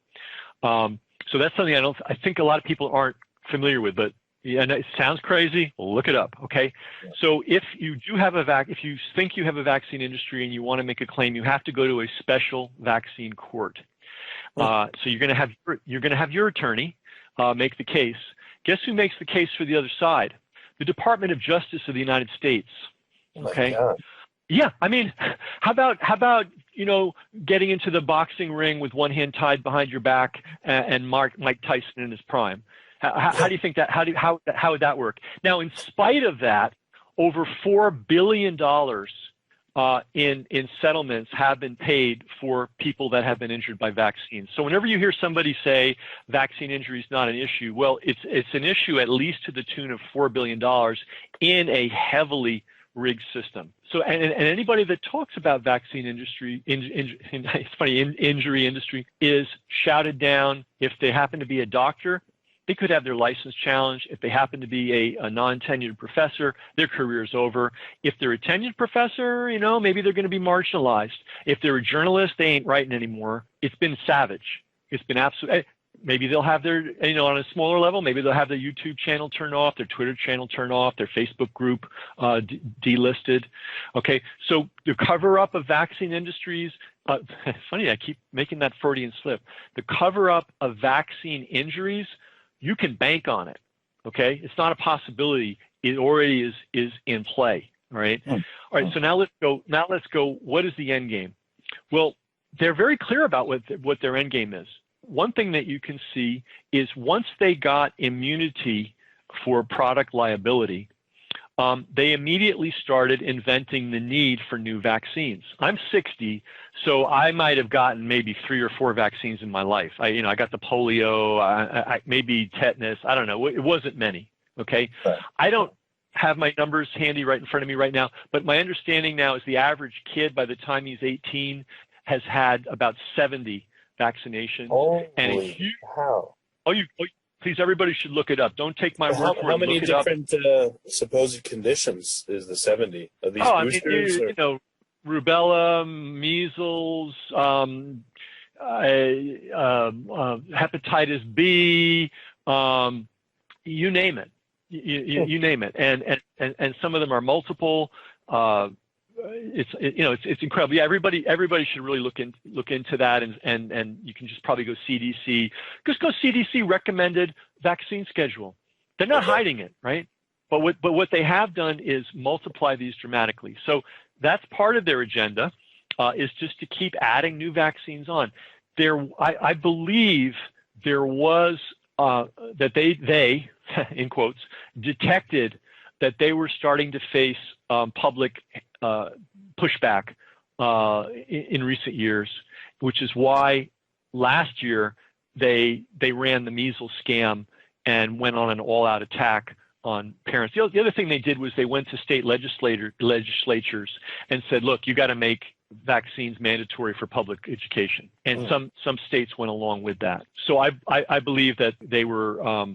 So that's something I think a lot of people aren't familiar with, but yeah, and it sounds crazy. Look it up, okay? Yeah. So if you do have if you think you have a vaccine industry and you want to make a claim, you have to go to a special vaccine court. So you're going to have your attorney make the case. Guess who makes the case for the other side? The Department of Justice of the United States. Okay. Oh, yeah, I mean, how about getting into the boxing ring with one hand tied behind your back and Mike Tyson in his prime? How do you think that? How would that work? Now, in spite of that, over $4 billion in settlements have been paid for people that have been injured by vaccines. So whenever you hear somebody say vaccine injury is not an issue, well, it's an issue at least to the tune of $4 billion in a heavily rigged system. So and anybody that talks about vaccine industry, it's funny, injury industry is shouted down. If they happen to be a doctor, they could have their license challenged. If they happen to be a non-tenured professor, their career is over. If they're a tenured professor, maybe they're going to be marginalized. If they're a journalist, they ain't writing anymore. It's been savage. It's been absolute. Maybe they'll have their, on a smaller level, maybe they'll have their YouTube channel turned off, their Twitter channel turned off, their Facebook group delisted. Okay, so the cover-up of vaccine industries, it's funny, I keep making that Freudian slip. The cover-up of vaccine injuries, you can bank on it, okay? It's not a possibility. It already is in play, all right? All right, so now let's go, what is the end game? Well, they're very clear about what their end game is. One thing that you can see is once they got immunity for product liability, they immediately started inventing the need for new vaccines. I'm 60, so I might have gotten maybe 3 or 4 vaccines in my life. I got the polio, maybe tetanus. I don't know. It wasn't many. Okay. Right. I don't have my numbers handy right in front of me right now, but my understanding now is the average kid by the time he's 18 has had about 70 vaccinations. Oh, how? Please, everybody should look it up. Don't take my word for it. How many different supposed conditions is the 70 of these boosters? Rubella, measles, hepatitis B, you name it. You name it. And some of them are multiple. It's incredible. Yeah, everybody should really look into that, and you can just probably go CDC. Just go CDC recommended vaccine schedule. They're not hiding it, right? But what they have done is multiply these dramatically. So that's part of their agenda, is just to keep adding new vaccines on. I believe there was that they in quotes detected that they were starting to face public pushback in recent years, which is why last year they ran the measles scam and went on an all-out attack on parents. The other thing they did was they went to state legislatures and said, look, you got to make vaccines mandatory for public education. And some states went along with that. So I believe that they were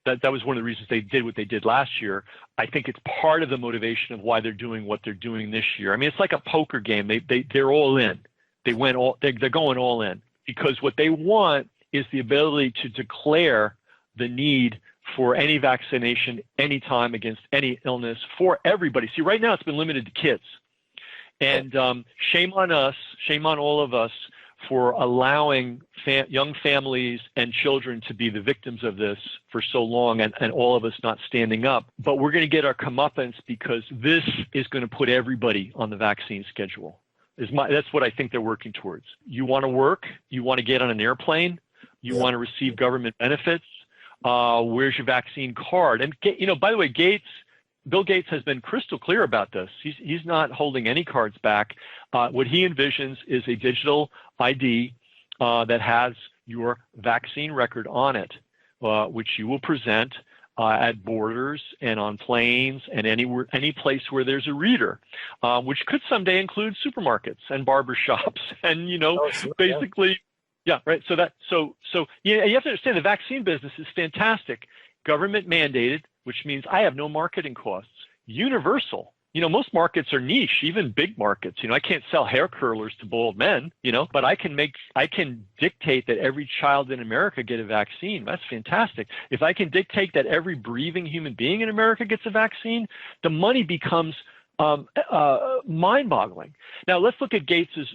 that was one of the reasons they did what they did last year. I think it's part of the motivation of why they're doing what they're doing this year. I mean, it's like a poker game. They're all in. They're going all in, because what they want is the ability to declare the need for any vaccination anytime against any illness for everybody. See, right now it's been limited to kids. And shame on us, shame on all of us for allowing young families and children to be the victims of this for so long, and all of us not standing up. But we're going to get our comeuppance, because this is going to put everybody on the vaccine schedule. That's what I think they're working towards. You want to work, you want to get on an airplane, you want to receive government benefits, where's your vaccine card? And by the way, Gates Bill Gates has been crystal clear about this. He's not holding any cards back. What he envisions is a digital ID that has your vaccine record on it, which you will present at borders and on planes and any place where there's a reader, which could someday include supermarkets and barber shops and, basically, yeah, right. So you have to understand the vaccine business is fantastic. Government mandated, which means I have no marketing costs. Universal. Most markets are niche, even big markets. I can't sell hair curlers to bald men, but I can dictate that every child in America get a vaccine. That's fantastic. If I can dictate that every breathing human being in America gets a vaccine, the money becomes mind-boggling. Now let's look at Gates's,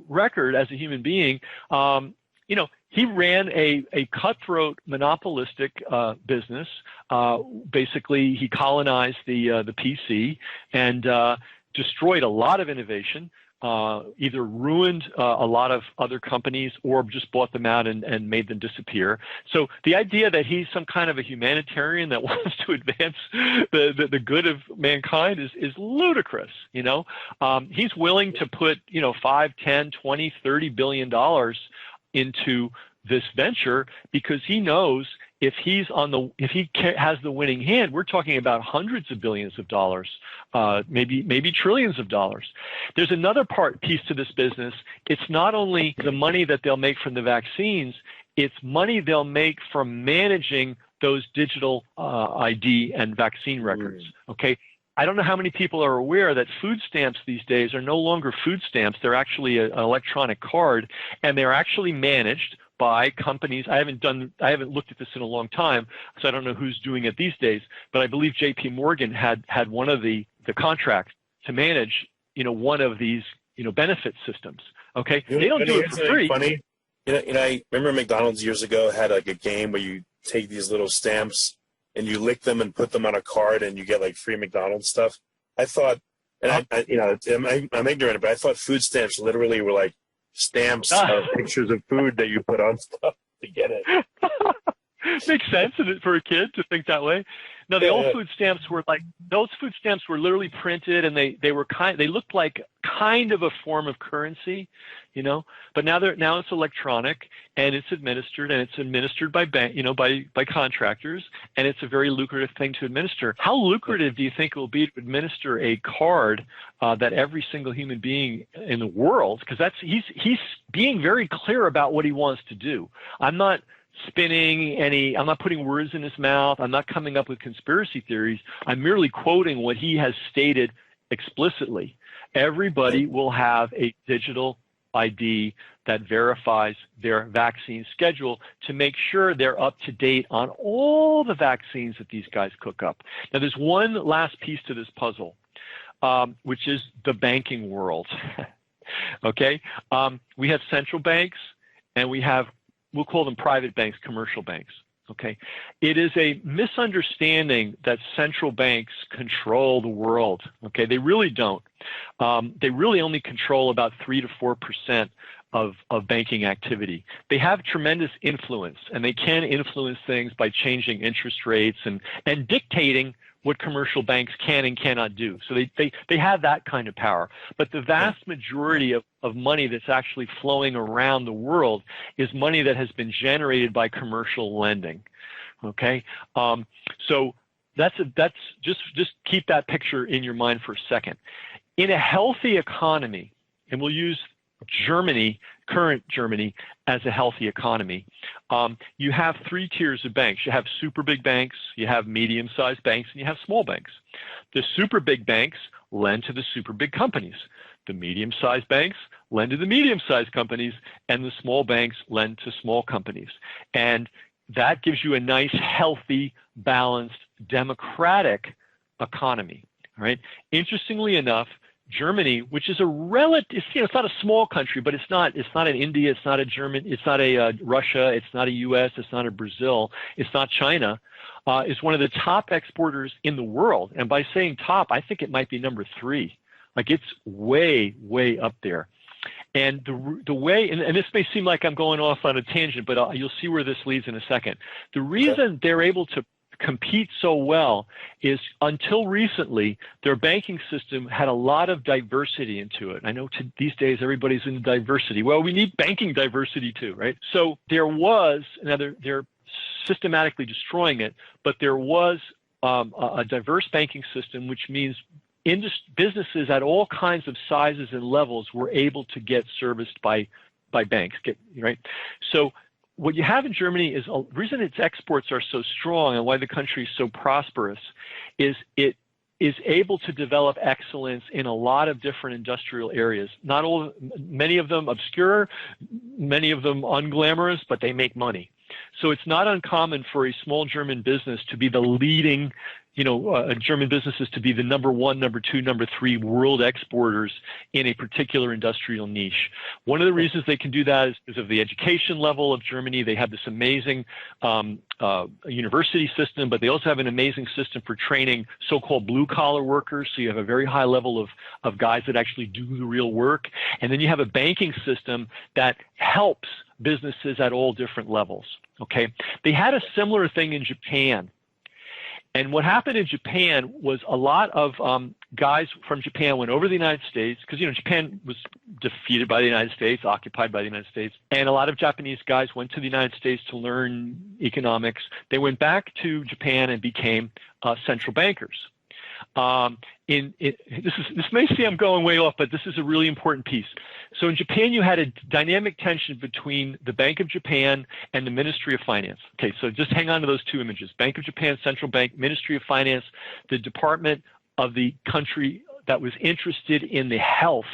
record as a human being. He ran a cutthroat monopolistic business. Basically, he colonized the PC and destroyed a lot of innovation, either ruined a lot of other companies or just bought them out and made them disappear. So the idea that he's some kind of a humanitarian that wants to advance the good of mankind is ludicrous. He's willing to put, 5, 10, 20, $30 billion into this venture because he knows if he has the winning hand, we're talking about hundreds of billions of dollars, maybe trillions of dollars. There's another piece to this business. It's not only the money that they'll make from the vaccines, it's money they'll make from managing those digital ID and vaccine records. Okay. I don't know how many people are aware that food stamps these days are no longer food stamps. They're actually an electronic card, and they're actually managed by companies. I haven't looked at this in a long time, so I don't know who's doing it these days, but I believe JP Morgan had one of the contracts to manage, one of these, benefit systems. Okay. They don't do it for free. Funny. I remember McDonald's years ago had like a game where you take these little stamps and you lick them and put them on a card and you get like free McDonald's stuff. I thought, and I'm ignorant, but I thought food stamps literally were like stamps of pictures of food that you put on stuff to get it. Makes sense for a kid to think that way. No, the old food stamps were like, those food stamps were literally printed and they looked like kind of a form of currency, but now it's electronic and it's administered by by contractors, and it's a very lucrative thing to administer. How lucrative do you think it will be to administer a card that every single human being in the world, because he's being very clear about what he wants to do. I'm not putting words in his mouth. I'm not coming up with conspiracy theories. I'm merely quoting what he has stated explicitly. Everybody will have a digital ID that verifies their vaccine schedule to make sure they're up to date on all the vaccines that these guys cook up. Now, there's one last piece to this puzzle, which is the banking world. Okay? We have central banks, and we'll call them private banks, commercial banks. Okay. It is a misunderstanding that central banks control the world. Okay. They really don't. They really only control about 3 to 4% of banking activity. They have tremendous influence, and they can influence things by changing interest rates and dictating what commercial banks can and cannot do. So they have that kind of power. But the vast majority of money that's actually flowing around the world is money that has been generated by commercial lending. Okay? So that's just keep that picture in your mind for a second. In a healthy economy, and we'll use current Germany as a healthy economy, you have 3 tiers of banks. You have super big banks, you have medium-sized banks, and you have small banks. The super big banks lend to the super big companies. The medium-sized banks lend to the medium-sized companies, and the small banks lend to small companies. And that gives you a nice, healthy, balanced, democratic economy. All right? Interestingly enough, Germany, which is it's not a small country, but it's not an India, it's not a German, it's not a Russia, it's not a U.S., it's not a Brazil, it's not China, is one of the top exporters in the world. And by saying top, I think it might be number 3. Like, it's way, way up there. And the way, and this may seem like I'm going off on a tangent, but you'll see where this leads in a second. The reason they're able to compete so well is until recently, their banking system had a lot of diversity into it. I know these days everybody's into diversity. Well, we need banking diversity too, right? So there was, now they're systematically destroying it, but there was a diverse banking system, which means businesses at all kinds of sizes and levels were able to get serviced by banks, right? So what you have in Germany is the reason its exports are so strong and why the country is so prosperous is it is able to develop excellence in a lot of different industrial areas. Many of them obscure, many of them unglamorous, but they make money. So it's not uncommon for a small German business to be the leading, German businesses to be the number 1, number 2, number 3 world exporters in a particular industrial niche. One of the reasons they can do that is because of the education level of Germany. They have this amazing university system, but they also have an amazing system for training so-called blue-collar workers. So you have a very high level of guys that actually do the real work. And then you have a banking system that helps businesses at all different levels. Okay, they had a similar thing in Japan. And what happened in Japan was a lot of guys from Japan went over to the United States because, Japan was defeated by the United States, occupied by the United States. And a lot of Japanese guys went to the United States to learn economics. They went back to Japan and became central bankers. This may seem I'm going way off, but this is a really important piece. So in Japan, you had a dynamic tension between the Bank of Japan and the Ministry of Finance. Okay, so just hang on to those two images. Bank of Japan, Central Bank, Ministry of Finance, the department of the country that was interested in the health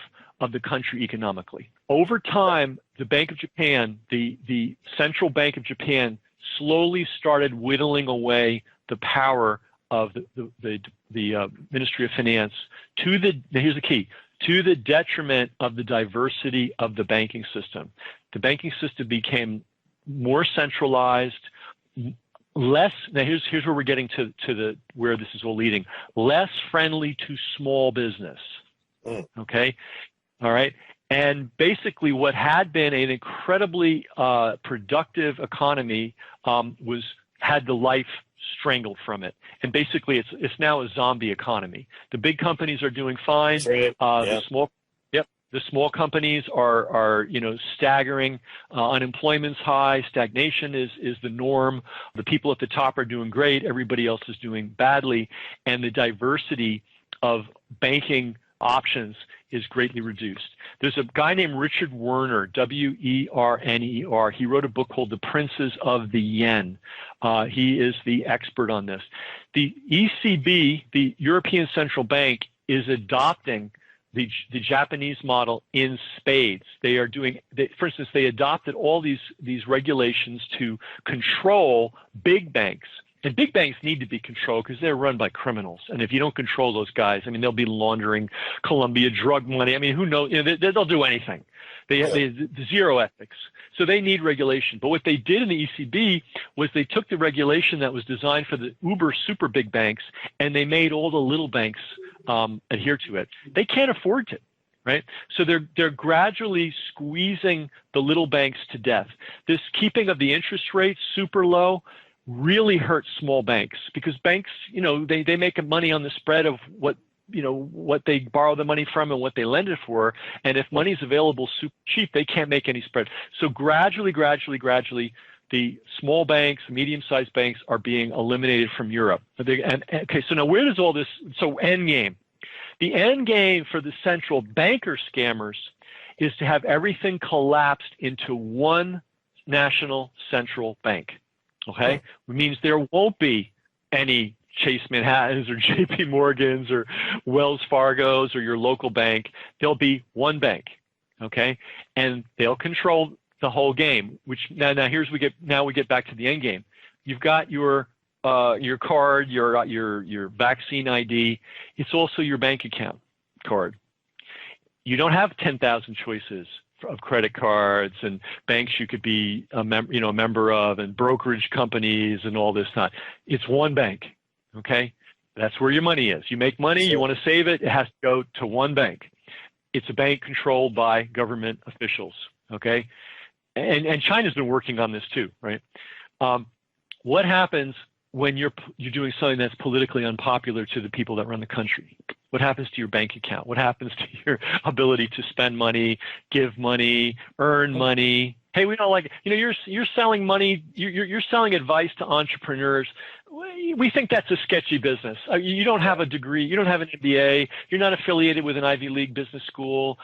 of the country economically. Over time, the Bank of Japan, the Central Bank of Japan, slowly started whittling away the power of the Ministry of Finance here's the key, to the detriment of the diversity of the banking system. The banking system became more centralized, less, now here's where we're getting to where this is all leading, less friendly to small business, okay? All right, and basically what had been an incredibly productive economy had the life strangled from it. And basically it's now a zombie economy. The big companies are doing fine. The small companies are staggering. Unemployment's high. Stagnation is the norm. The people at the top are doing great. Everybody else is doing badly. And the diversity of banking options is greatly reduced. There's a guy named Richard Werner, W-E-R-N-E-R. He wrote a book called The Princes of the Yen. He is the expert on this. The ECB, the European Central Bank, is adopting the Japanese model in spades. They are doing, for instance, they adopted all these regulations to control big banks. And big banks need to be controlled because they're run by criminals. And if you don't control those guys, they'll be laundering Colombia drug money. Who knows? They'll do anything. They have zero ethics. So they need regulation. But what they did in the ECB was they took the regulation that was designed for the uber super big banks and they made all the little banks adhere to it. They can't afford to. Right? So they're gradually squeezing the little banks to death. This keeping of the interest rates super low really hurts small banks because banks, they make money on the spread of what they borrow the money from and what they lend it for. And if money is available super cheap, they can't make any spread. So gradually, the small banks, medium-sized banks are being eliminated from Europe. Okay, so now where does all this, so end game. The end game for the central banker scammers is to have everything collapsed into one national central bank. Okay, it means there won't be any Chase Manhattans or JP Morgans or Wells Fargo's or your local bank. There'll be one bank, okay, and they'll control the whole game. Which now we get back to the end game. You've got your card, your vaccine ID. It's also your bank account card. You don't have 10,000 choices of credit cards and banks you could be a member of and brokerage companies and all this stuff. It's one bank, okay? That's where your money is. You make money, you want to save it, it has to go to one bank. It's a bank controlled by government officials, okay? And China's been working on this too, right? What happens when you're doing something that's politically unpopular to the people that run the country? What happens to your bank account? What happens to your ability to spend money, give money, earn money? Hey, we don't like it. You're selling money. You're selling advice to entrepreneurs. We think that's a sketchy business. You don't have a degree. You don't have an MBA. You're not affiliated with an Ivy League business school.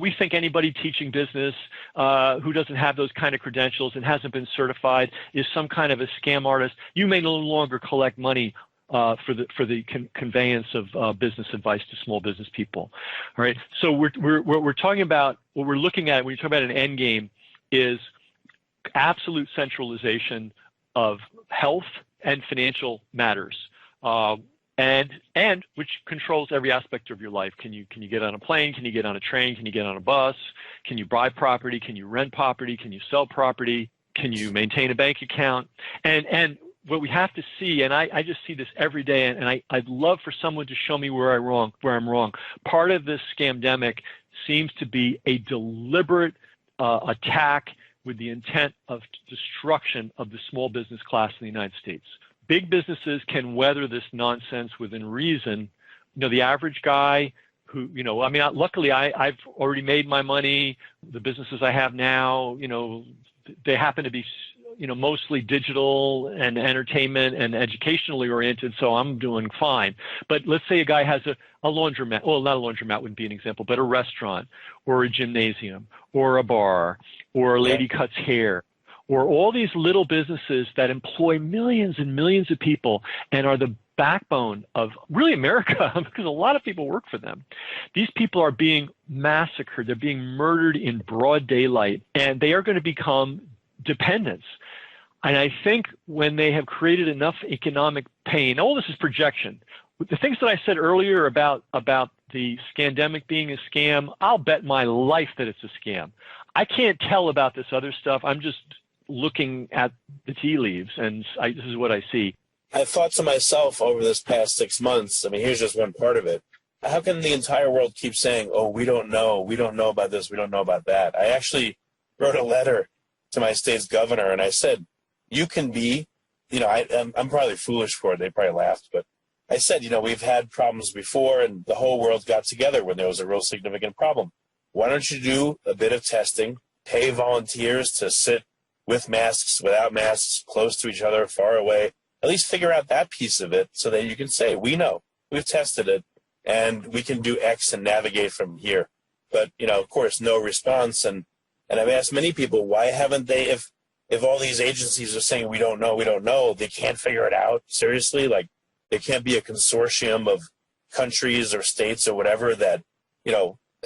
We think anybody teaching business who doesn't have those kind of credentials and hasn't been certified is some kind of a scam artist. You may no longer collect money for the conveyance of business advice to small business people. All right. So we're talking about what we're looking at when you talk about an end game is absolute centralization of health and financial matters, and which controls every aspect of your life. Can you get on a plane? Can you get on a train? Can you get on a bus? Can you buy property? Can you rent property? Can you sell property? Can you maintain a bank account? And what we have to see, and I just see this every day, and I'd love for someone to show me where I'm wrong. Part of this scamdemic seems to be a deliberate attack with the intent of destruction of the small business class in the United States. Big businesses can weather this nonsense within reason. The average guy who, luckily I've already made my money. The businesses I have now, they happen to be, mostly digital and entertainment and educationally oriented, so I'm doing fine. But let's say a guy has a laundromat. Well, not a laundromat wouldn't be an example, but a restaurant or a gymnasium or a bar or a lady cuts hair, or all these little businesses that employ millions and millions of people and are the backbone of really America because a lot of people work for them. These people are being massacred. They're being murdered in broad daylight, and they are going to become dependents. And I think when they have created enough economic pain, all this is projection. The things that I said earlier about the scandemic being a scam, I'll bet my life that it's a scam. I can't tell about this other stuff. I'm just looking at the tea leaves, and this is what I see. I thought to myself over this past 6 months, here's just one part of it. How can the entire world keep saying, oh, we don't know about this, we don't know about that? I actually wrote a letter to my state's governor, and I said, you can be, I'm probably foolish for it. They probably laughed, but I said, we've had problems before, and the whole world got together when there was a real significant problem. Why don't you do a bit of testing, pay volunteers to sit with masks, without masks, close to each other, far away, at least figure out that piece of it so that you can say, we know, we've tested it, and we can do X and navigate from here. But, of course, no response. And I've asked many people, why haven't they, if all these agencies are saying we don't know, they can't figure it out? Seriously? Like, there can't be a consortium of countries or states or whatever that,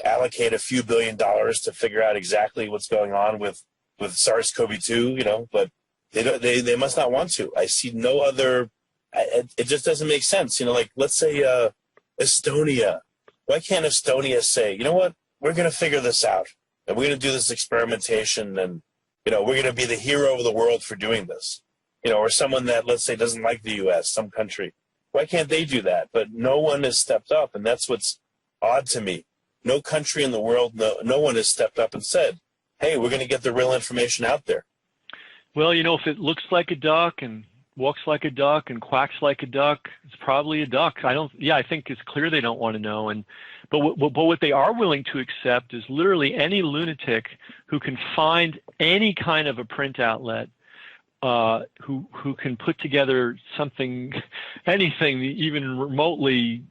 allocate a few $1 billion to figure out exactly what's going on with SARS-CoV-2, but they must not want to. I see no other, it just doesn't make sense. Let's say Estonia. Why can't Estonia say, you know what, we're going to figure this out, and we're going to do this experimentation, and, we're going to be the hero of the world for doing this, or someone that, let's say, doesn't like the U.S., some country. Why can't they do that? But no one has stepped up, and that's what's odd to me. No country in the world, no one has stepped up and said, hey, we're going to get the real information out there. Well, if it looks like a duck and walks like a duck and quacks like a duck, it's probably a duck. I think it's clear they don't want to know. But what they are willing to accept is literally any lunatic who can find any kind of a print outlet, who can put together something, anything even remotely,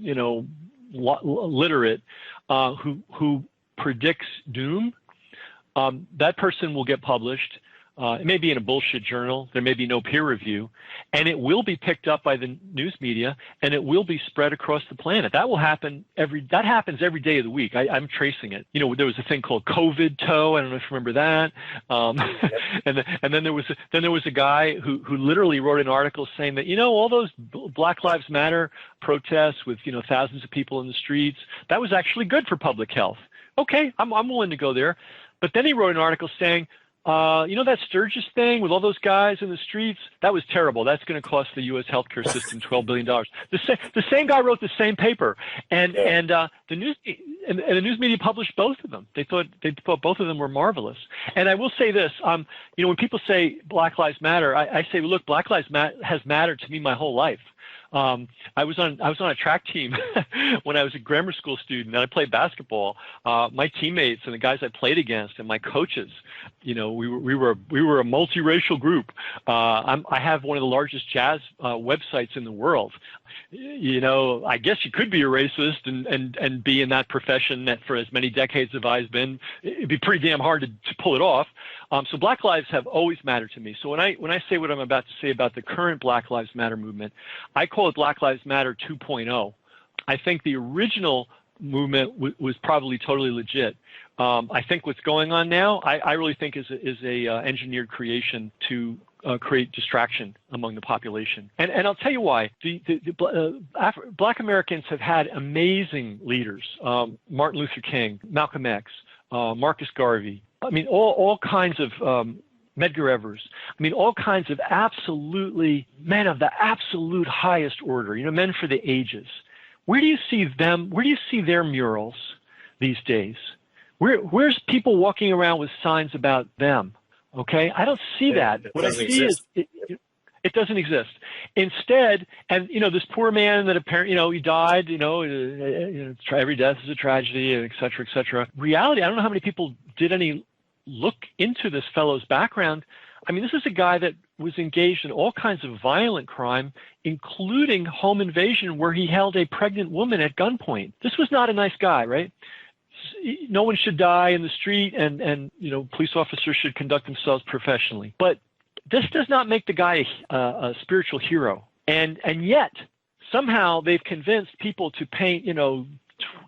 literate, who predicts doom. That person will get published. It may be in a bullshit journal. There may be no peer review, and it will be picked up by the news media, and it will be spread across the planet. That will happen that happens every day of the week. I'm tracing it. There was a thing called COVID toe. I don't know if you remember that. And then there was a guy who literally wrote an article saying that, all those Black Lives Matter protests with, thousands of people in the streets, that was actually good for public health. Okay, I'm willing to go there. But then he wrote an article saying, that Sturgis thing with all those guys in the streets, that was terrible. That's going to cost the U.S. healthcare system $12 billion. The same guy wrote the same paper, and the news, and the news media published both of them. They thought both of them were marvelous. And I will say this, when people say Black Lives Matter, I say, look, Black Lives has mattered to me my whole life. I was on a track team when I was a grammar school student, and I played basketball. My teammates and the guys I played against and my coaches, we were a multiracial group. I have one of the largest jazz websites in the world. I guess you could be a racist and be in that profession that for as many decades as I've been. It'd be pretty damn hard to pull it off. So Black lives have always mattered to me. So when I say what I'm about to say about the current Black Lives Matter movement, I call it Black Lives Matter 2.0. I think the original movement was probably totally legit. I think what's going on now, I really think is a engineered creation to create distraction among the population. And I'll tell you why. Black Americans have had amazing leaders. Martin Luther King, Malcolm X, Marcus Garvey. I mean, all kinds of Medgar Evers. I mean, all kinds of absolutely men of the absolute highest order, men for the ages. Where do you see them? Where do you see their murals these days? Where's people walking around with signs about them? Okay, I don't see that. What I see is it doesn't exist. Instead, and this poor man that apparently he died. Every death is a tragedy, and et cetera, et cetera. Reality, I don't know how many people did any look into this fellow's background. I mean, this is a guy that was engaged in all kinds of violent crime, including home invasion, where he held a pregnant woman at gunpoint. This was not a nice guy, right? No one should die in the street, and police officers should conduct themselves professionally. But this does not make the guy a spiritual hero. And yet, somehow they've convinced people to paint,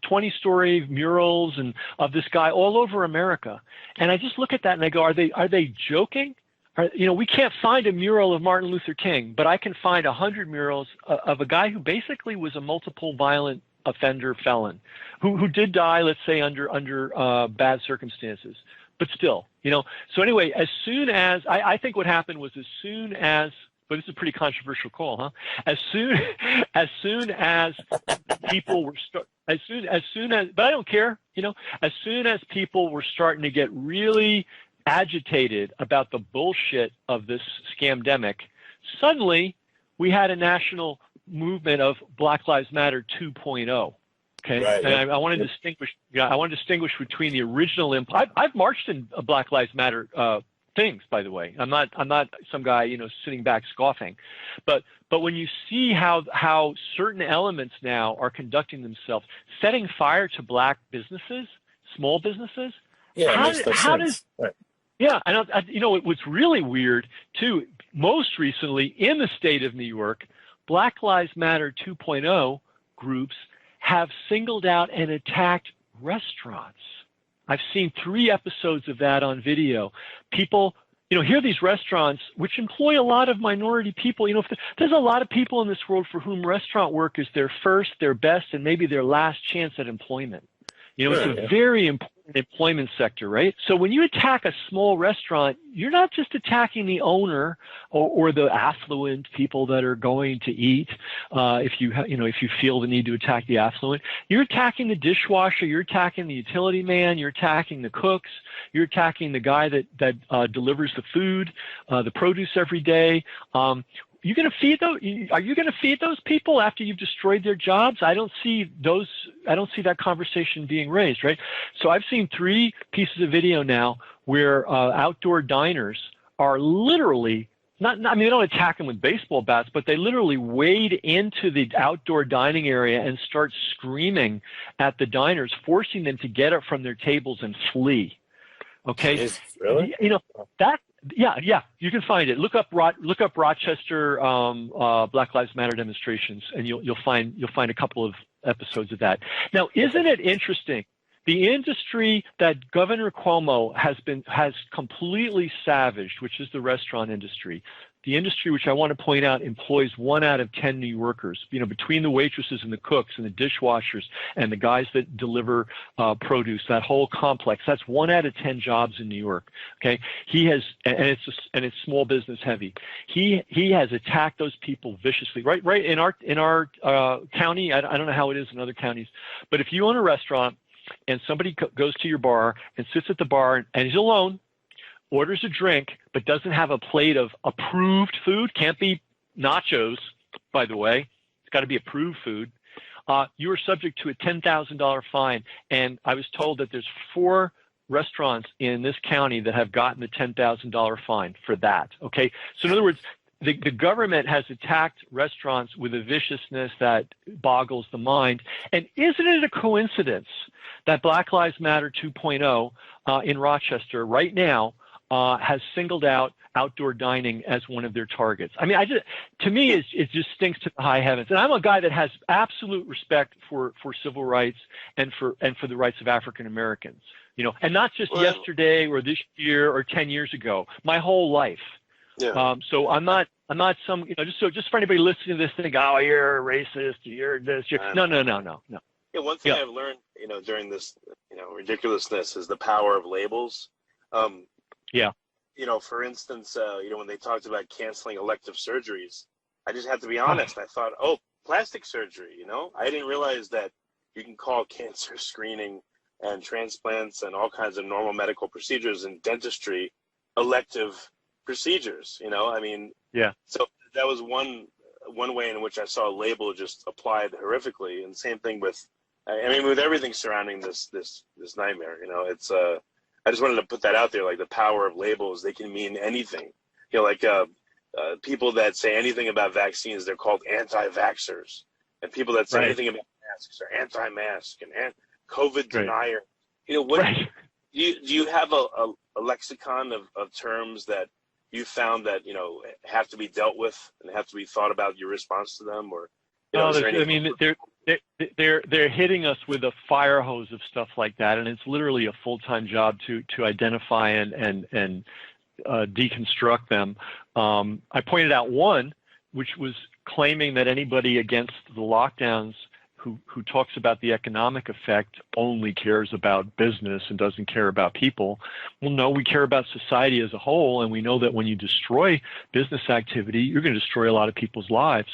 20-story murals and of this guy all over America. And I just look at that and I go, are they joking? We can't find a mural of Martin Luther King, but I can find 100 murals of a guy who basically was a multiple violent offender felon who did die, let's say, under bad circumstances, but still, So anyway, as soon as I think what happened was but it's a pretty controversial call, huh? As soon as people were but I don't care, as soon as people were starting to get really agitated about the bullshit of this scamdemic, suddenly we had a national movement of Black Lives Matter 2.0. Okay, right, and I want to distinguish. I want to distinguish between the original. I've marched in Black Lives Matter things, by the way. I'm not some guy sitting back scoffing, but when you see how certain elements now are conducting themselves, setting fire to black businesses, small businesses. Yeah, how does right. Yeah, and what's really weird too. Most recently, in the state of New York, Black Lives Matter 2.0 groups have singled out and attacked restaurants. I've seen 3 episodes of that on video. People, here are these restaurants which employ a lot of minority people. There's a lot of people in this world for whom restaurant work is their first, their best, and maybe their last chance at employment. It's a very important employment sector, right? So when you attack a small restaurant, you're not just attacking the owner or the affluent people that are going to eat. If you feel the need to attack the affluent, you're attacking the dishwasher, you're attacking the utility man, you're attacking the cooks, you're attacking the guy that delivers the food, the produce every day. Are you going to feed those people after you've destroyed their jobs? I don't see that conversation being raised, right? So I've seen 3 pieces of video now where outdoor diners are literally they don't attack them with baseball bats, but they literally wade into the outdoor dining area and start screaming at the diners, forcing them to get up from their tables and flee. Okay, really? Yeah, you can find it. Look up Rochester Black Lives Matter demonstrations, and you'll find a couple of episodes of that. Now, isn't it interesting? The industry that Governor Cuomo has completely savaged, which is the restaurant industry. The industry, which I want to point out, employs 1 out of 10 New Yorkers. Between the waitresses and the cooks and the dishwashers and the guys that deliver produce, that whole complex. That's 1 out of 10 jobs in New York. Okay, and it's small business heavy. He has attacked those people viciously. Right in our county. I don't know how it is in other counties, but if you own a restaurant and somebody goes to your bar and sits at the bar and he's alone, orders a drink, but doesn't have a plate of approved food, can't be nachos, by the way, it's got to be approved food, you are subject to a $10,000 fine. And I was told that there's 4 restaurants in this county that have gotten the $10,000 fine for that. Okay. So in other words, the government has attacked restaurants with a viciousness that boggles the mind. And isn't it a coincidence that Black Lives Matter 2.0 in Rochester right now has singled out outdoor dining as one of their targets? I mean, to me, it just stinks to the high heavens. And I'm a guy that has absolute respect for civil rights and for the rights of African Americans, you know, and not just yesterday or this year or 10 years ago, my whole life. Yeah. So I'm not some, you know, just for anybody listening to this thing, oh, you're a racist, you're this, no. Yeah, one thing I've learned, you know, during this, you know, ridiculousness is the power of labels. You know, for instance, you know, when they talked about canceling elective surgeries, I just had to be honest. I thought, oh, plastic surgery, you know, I didn't realize that you can call cancer screening and transplants and all kinds of normal medical procedures in dentistry elective procedures, you know, I mean, so that was one way in which I saw a label just applied horrifically. And same thing with, I mean, with everything surrounding this nightmare, you know, it's, I just wanted to put that out there, like the power of labels. They can mean anything. You know, like people that say anything about vaccines, they're called anti-vaxxers. And people that say anything about masks are anti-mask and COVID denier. You know, what do you have a lexicon of terms that you found that, you know, have to be dealt with and have to be thought about your response to them? Or, you know, I mean, they're hitting us with a fire hose of stuff like that, and it's literally a full-time job to identify and deconstruct them. I pointed out one, which was claiming that anybody against the lockdowns who talks about the economic effect only cares about business and doesn't care about people. Well, no, we care about society as a whole, and we know that when you destroy business activity, you're going to destroy a lot of people's lives.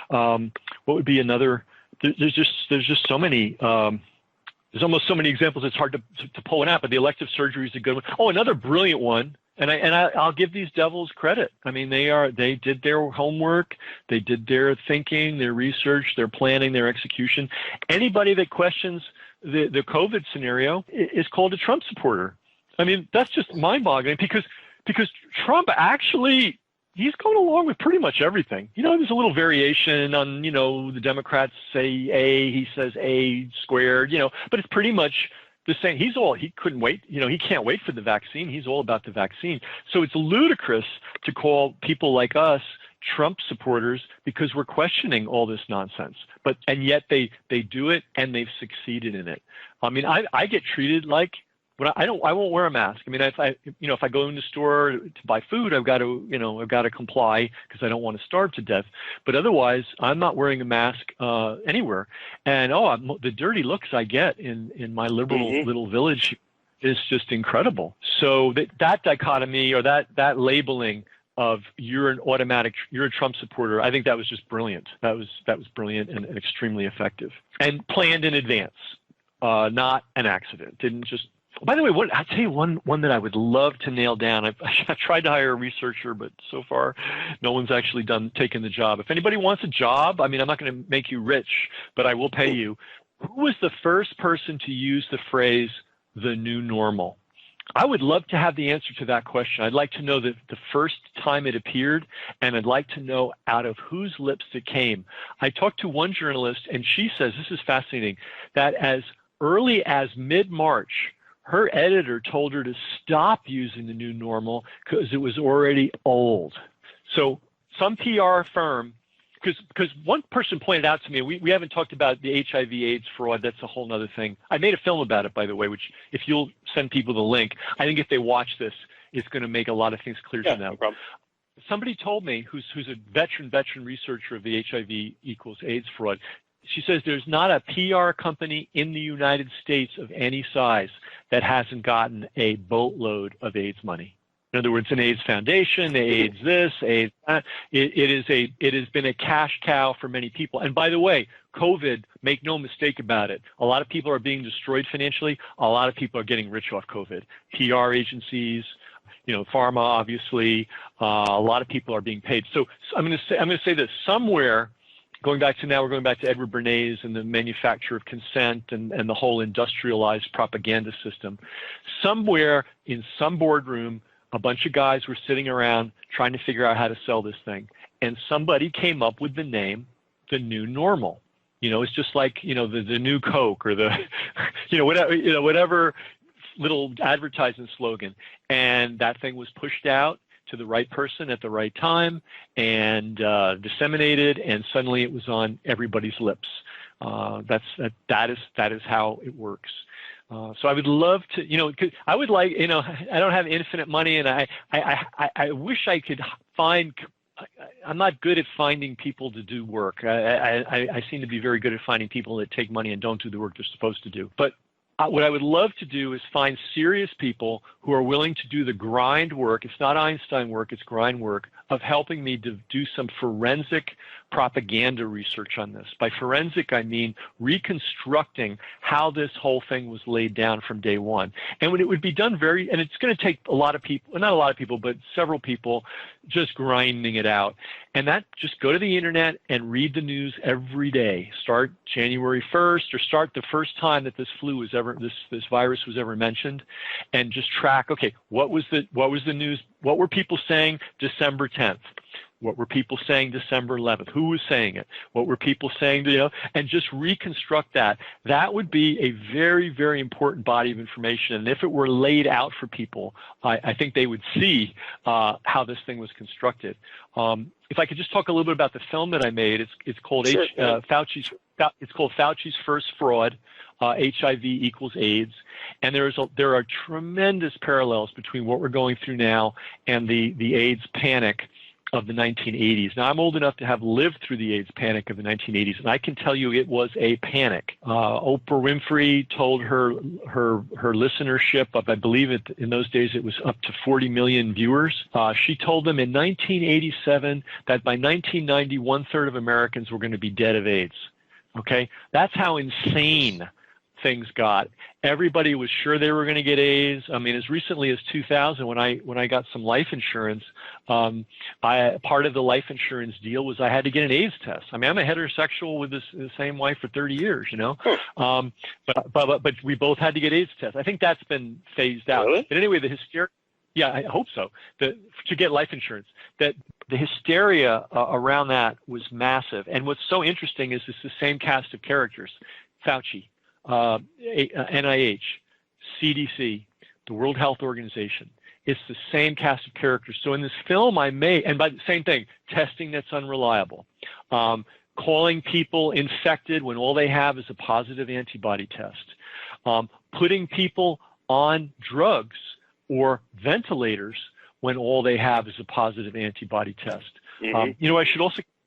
What would be another? There's just so many. There's almost so many examples. It's hard to pull one out. But the elective surgery is a good one. Oh, another brilliant one. And I'll give these devils credit. I mean, they did their homework, they did their thinking, their research, their planning, their execution. Anybody that questions the COVID scenario is called a Trump supporter. I mean, that's just mind-boggling because Trump actually, he's going along with pretty much everything. You know, there's a little variation on, you know, the Democrats say A, he says A squared, you know, but it's pretty much the same. He couldn't wait. You know, he can't wait for the vaccine. He's all about the vaccine. So it's ludicrous to call people like us Trump supporters because we're questioning all this nonsense. And yet they do it and they've succeeded in it. I mean, I get treated like, I won't wear a mask. I mean, if I go in the store to buy food, I've got to comply because I don't want to starve to death. But otherwise, I'm not wearing a mask anywhere. And the dirty looks I get in my liberal little village is just incredible. So that dichotomy or that labeling of you're a Trump supporter, I think that was just brilliant. That was brilliant and extremely effective and planned in advance, not an accident. Didn't just. By the way, I'll tell you one that I would love to nail down. I tried to hire a researcher, but so far no one's actually taken the job. If anybody wants a job, I mean, I'm not going to make you rich, but I will pay you. Who was the first person to use the phrase, the new normal? I would love to have the answer to that question. I'd like to know the first time it appeared, and I'd like to know out of whose lips it came. I talked to one journalist, and she says, this is fascinating, that as early as mid-March, her editor told her to stop using the new normal because it was already old. So some PR firm, because one person pointed out to me, we haven't talked about the HIV/AIDS fraud. That's a whole other thing. I made a film about it, by the way, which if you'll send people the link, I think if they watch this, it's going to make a lot of things clear to them. No problem. Somebody told me, who's a veteran researcher of the HIV=AIDS fraud, she says there's not a PR company in the United States of any size that hasn't gotten a boatload of AIDS money. In other words, an AIDS foundation, AIDS this, AIDS that. It has been a cash cow for many people. And by the way, COVID, make no mistake about it, a lot of people are being destroyed financially. A lot of people are getting rich off COVID. PR agencies, pharma, obviously, a lot of people are being paid. So I'm going to say this somewhere. We're going back to Edward Bernays and the manufacture of consent and the whole industrialized propaganda system. Somewhere in some boardroom, a bunch of guys were sitting around trying to figure out how to sell this thing. And somebody came up with the name, the new normal. It's just like, the new Coke or the, whatever little advertising slogan. And that thing was pushed out to the right person at the right time and disseminated, and suddenly it was on everybody's lips. That is how it works. So I would love to, 'cause I would like, I don't have infinite money, and I wish I could find. I'm not good at finding people to do work. I seem to be very good at finding people that take money and don't do the work they're supposed to do. But what I would love to do is find serious people who are willing to do the grind work. It's not Einstein work, it's grind work of helping me to do some forensic propaganda research on this. By forensic, I mean reconstructing how this whole thing was laid down from day one. And when it would be done and it's going to take a lot of people, not a lot of people, but several people just grinding it out. And that, just go to the internet and read the news every day. Start January 1st, or start the first time that this virus was ever mentioned, and just track, okay, what was the news? What were people saying December 10th? What were people saying December 11th? Who was saying it? What were people saying, and just reconstruct that. That would be a very, very important body of information. And if it were laid out for people, I think they would see how this thing was constructed. If I could just talk a little bit about the film that I made, it's called Fauci's First Fraud. HIV equals AIDS, and there are tremendous parallels between what we're going through now and the AIDS panic of the 1980s. Now, I'm old enough to have lived through the AIDS panic of the 1980s, and I can tell you it was a panic. Oprah Winfrey told her listenership of, I believe in those days it was up to 40 million viewers. She told them in 1987 that by 1990, 1/3 of Americans were going to be dead of AIDS. Okay, that's how insane things got. Everybody was sure they were going to get AIDS. I mean, as recently as 2000, when I got some life insurance, part of the life insurance deal was I had to get an AIDS test. I mean, I'm a heterosexual with the same wife for 30 years, but we both had to get AIDS tests. I think that's been phased out. Really? But anyway, the hysteria. Yeah, I hope so. To get life insurance, that the hysteria around that was massive. And what's so interesting is it's the same cast of characters: Fauci, NIH, CDC, the World Health Organization. It's the same cast of characters. So in this film I made, and by the same thing, testing that's unreliable, calling people infected when all they have is a positive antibody test, putting people on drugs or ventilators when all they have is a positive antibody test. Mm-hmm.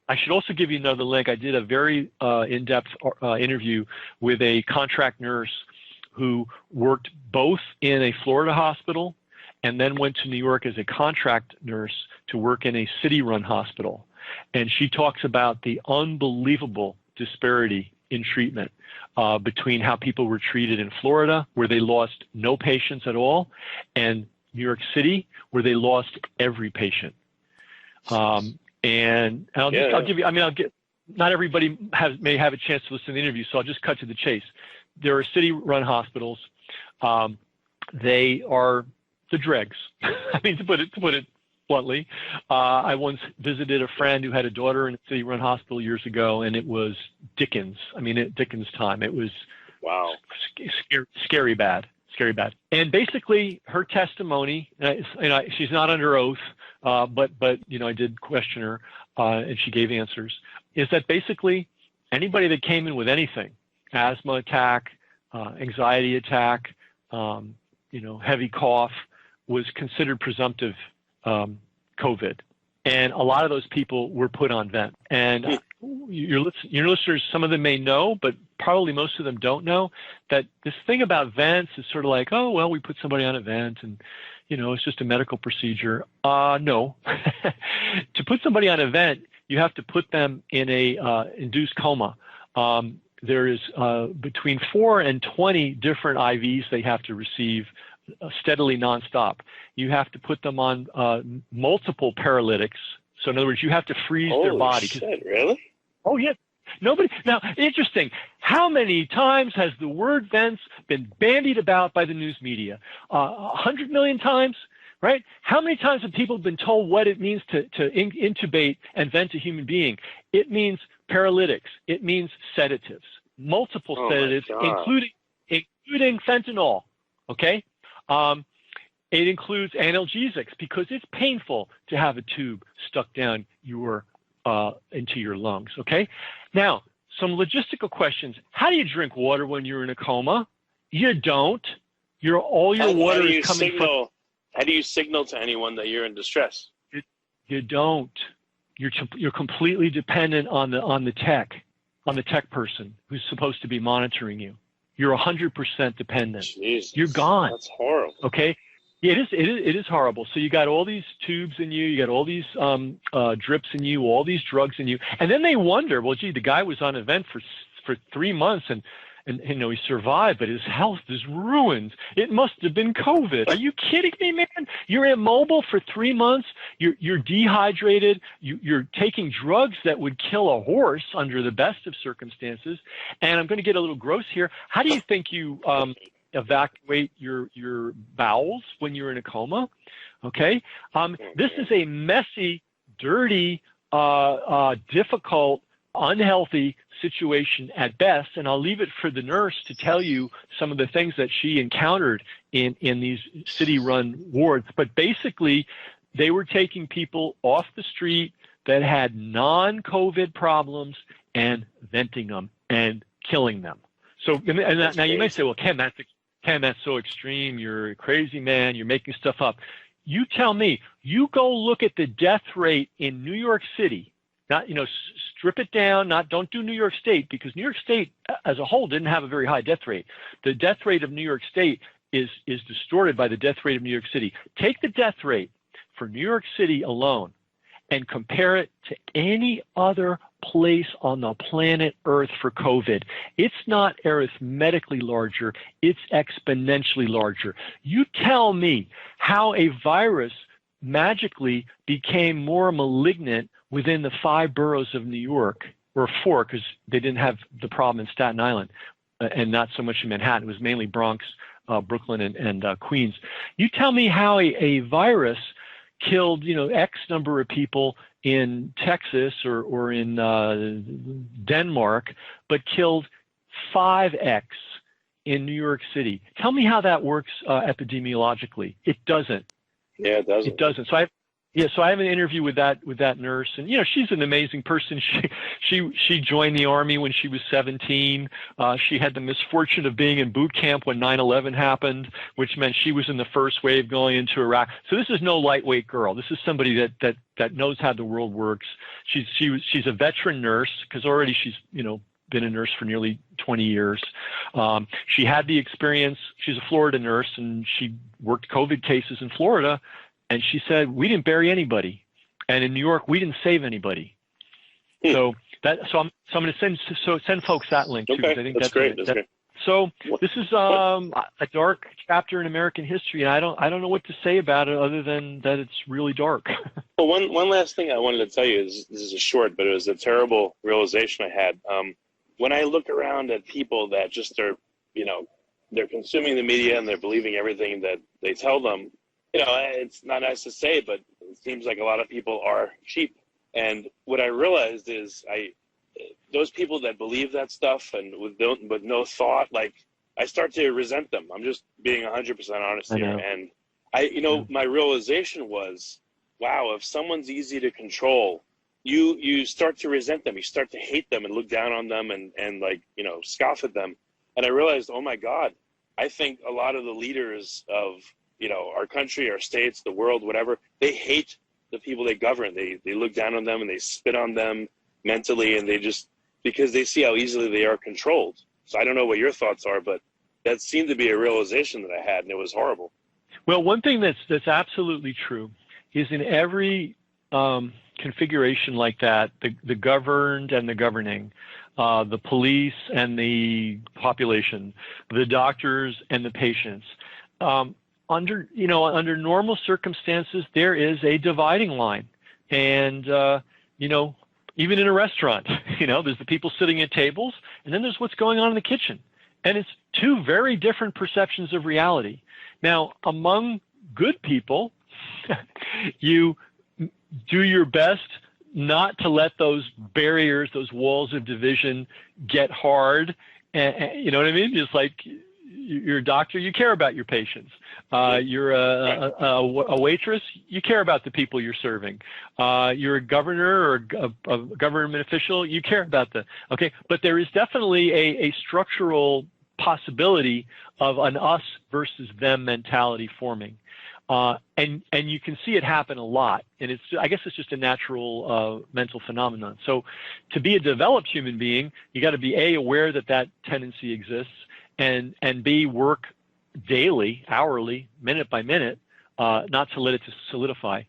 I should also give you another link. I did a very in-depth interview with a contract nurse who worked both in a Florida hospital and then went to New York as a contract nurse to work in a city-run hospital. And she talks about the unbelievable disparity in treatment between how people were treated in Florida, where they lost no patients at all, and New York City, where they lost every patient. And I'll give you, not everybody may have a chance to listen to the interview, so I'll just cut to the chase. There are city-run hospitals. They are the dregs. I mean, to put it bluntly. I once visited a friend who had a daughter in a city-run hospital years ago, and it was Dickens. I mean, Dickens time. It was scary bad. And basically, her testimony, she's not under oath, but I did question her, and she gave answers, is that basically anybody that came in with anything, asthma attack, anxiety attack, heavy cough, was considered presumptive COVID. And a lot of those people were put on vent. And your listeners, some of them may know, but probably most of them don't know that this thing about vents is sort of like, oh, well, we put somebody on a vent and, it's just a medical procedure. No. To put somebody on a vent, you have to put them in a induced coma. There is between 4 and 20 different IVs they have to receive steadily nonstop. You have to put them on multiple paralytics. So in other words, you have to freeze their body. Holy shit, really? Oh, yeah. Nobody. Now, interesting. How many times has the word vents been bandied about by the news media? 100 million times, right? How many times have people been told what it means to intubate and vent a human being? It means paralytics. It means sedatives, multiple sedatives, including fentanyl. Okay. It includes analgesics because it's painful to have a tube stuck down into your lungs. Okay. Now, some logistical questions. How do you drink water when you're in a coma? You don't. All your water is coming from. How do you signal to anyone that you're in distress? You don't. You're completely dependent on the tech person who's supposed to be monitoring you. You're 100% dependent. Jesus, you're gone. That's horrible. Okay. Yeah, it is horrible. So you got all these tubes in you, you got all these drips in you, all these drugs in you, and then they wonder, well, gee, the guy was on a vent for 3 months and he survived, but his health is ruined. It must have been COVID. Are you kidding me, man? You're immobile for 3 months. You're dehydrated. You're taking drugs that would kill a horse under the best of circumstances. And I'm going to get a little gross here. How do you think you evacuate your bowels when you're in a coma? Okay. This is a messy, dirty, difficult, unhealthy situation at best, and I'll leave it for the nurse to tell you some of the things that she encountered in these city-run wards. But basically, they were taking people off the street that had non-COVID problems and venting them and killing them. So, now you may say, well, Ken, that's so extreme. You're a crazy man. You're making stuff up. You tell me. You go look at the death rate in New York City. Not, strip it down. Don't do New York State, because New York State as a whole didn't have a very high death rate. The death rate of New York State is distorted by the death rate of New York City. Take the death rate for New York City alone and compare it to any other place on the planet Earth for COVID. It's not arithmetically larger. It's exponentially larger. You tell me how a virus magically became more malignant within the 5 boroughs of New York, or 4, because they didn't have the problem in Staten Island and not so much in Manhattan. It was mainly Bronx, Brooklyn, and Queens. You tell me how a virus killed, X number of people in Texas or in Denmark, but killed 5X in New York City. Tell me how that works epidemiologically. It doesn't. Yeah, it doesn't. It doesn't. So I have an interview with that nurse, and she's an amazing person. She joined the Army when she was 17. She had the misfortune of being in boot camp when 9/11 happened, which meant she was in the first wave going into Iraq. So this is no lightweight girl. This is somebody that knows how the world works. She's a veteran nurse, because already she's been a nurse for nearly 20 years. She had the experience. She's a Florida nurse, and she worked COVID cases in Florida. And she said, we didn't bury anybody. And in New York, we didn't save anybody. So I'm going to send folks that link too. Okay, I think that's great. That's great. So this is a dark chapter in American history, and I don't know what to say about it other than that it's really dark. Well, one last thing I wanted to tell you is, this is a short, but it was a terrible realization I had. When I look around at people that just are, they're consuming the media and they're believing everything that they tell them, it's not nice to say, but it seems like a lot of people are cheap. And what I realized is those people that believe that stuff and with no thought, I start to resent them. I'm just being 100% honest here. And my realization was, wow, if someone's easy to control, you start to resent them. You start to hate them and look down on them and scoff at them. And I realized, oh my God, I think a lot of the leaders of our country, our states, the world, whatever, they hate the people they govern. They look down on them and they spit on them. mentally, and they just, because they see how easily they are controlled. So I don't know what your thoughts are, but that seemed to be a realization that I had, and it was horrible. Well, one thing that's absolutely true is in every configuration like that, the governed and the governing, the police and the population, the doctors and the patients, under normal circumstances, there is a dividing line. And, even in a restaurant, there's the people sitting at tables, and then there's what's going on in the kitchen. And it's two very different perceptions of reality. Now, among good people, you do your best not to let those barriers, those walls of division get hard. And you know what I mean? It's like you're a doctor, you care about your patients. You're a waitress, you care about the people you're serving. You're a governor or a government official, you care about okay. But there is definitely a structural possibility of an us versus them mentality forming. And you can see it happen a lot. And I guess it's just a natural mental phenomenon. So to be a developed human being, you got to be A, aware that tendency exists, and B, work daily, hourly, minute by minute, not to let it solidify.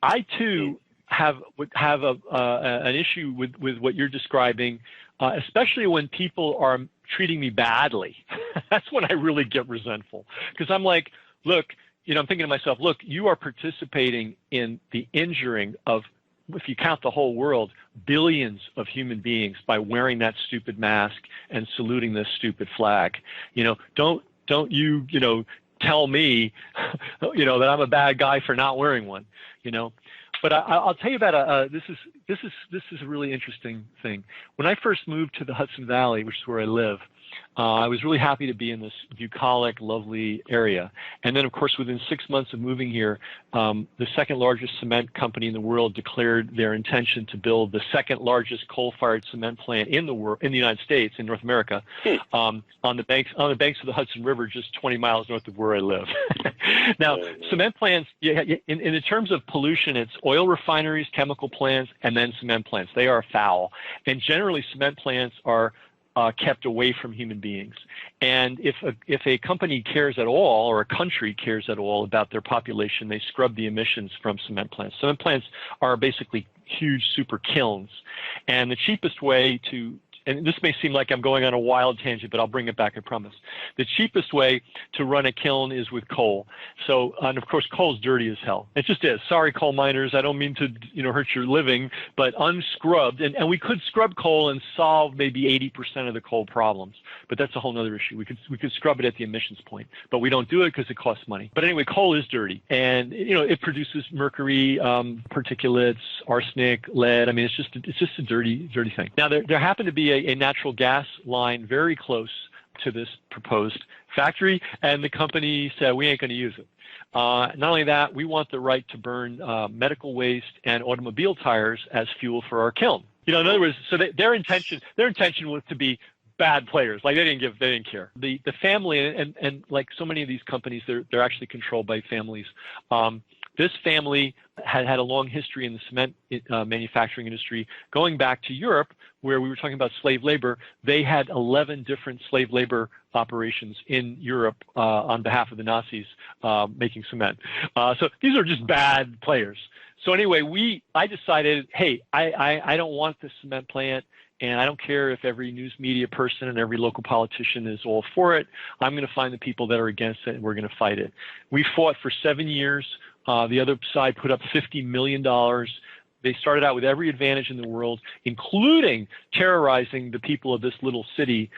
I too would have an issue with what you're describing, especially when people are treating me badly. That's when I really get resentful, because I'm like, look, I'm thinking to myself, look, you are participating in the injuring of, if you count the whole world, billions of human beings by wearing that stupid mask and saluting this stupid flag. Don't you tell me, that I'm a bad guy for not wearing one, But I'll tell you about this is a really interesting thing. When I first moved to the Hudson Valley, which is where I live, I was really happy to be in this bucolic, lovely area. And then, of course, within 6 months of moving here, the second largest cement company in the world declared their intention to build the second largest coal-fired cement plant in the world, in the United States, in North America, on the banks of the Hudson River, just 20 miles north of where I live. Now, cement plants, in terms of pollution, it's oil refineries, chemical plants, and then cement plants. They are foul. And generally, cement plants are kept away from human beings. And if a company cares at all, or a country cares at all about their population, they scrub the emissions from cement plants. Cement plants are basically huge super kilns. And the cheapest way to, and this may seem like I'm going on a wild tangent, but I'll bring it back, I promise. The cheapest way to run a kiln is with coal. So, and of course, coal's dirty as hell. It just is. Sorry, coal miners. I don't mean to, hurt your living, but unscrubbed, and we could scrub coal and solve maybe 80% of the coal problems. But that's a whole other issue. We could scrub it at the emissions point, but we don't do it because it costs money. But anyway, coal is dirty, and it produces mercury, particulates, arsenic, lead. I mean, it's just a dirty thing. Now, there happened to be a natural gas line very close to this proposed factory, and the company said, we ain't going to use it. Not only that, we want the right to burn medical waste and automobile tires as fuel for our kiln. In other words, so their intention was to be bad players. Like they didn't care. The family, and like so many of these companies, they're actually controlled by families. This family had a long history in the cement manufacturing industry, going back to Europe, where we were talking about slave labor. They had 11 different slave labor operations in Europe on behalf of the Nazis making cement. So these are just bad players. So anyway, I decided, hey, I don't want this cement plant. And I don't care if every news media person and every local politician is all for it. I'm going to find the people that are against it, and we're going to fight it. We fought for 7 years. The other side put up $50 million. They started out with every advantage in the world, including terrorizing the people of this little city.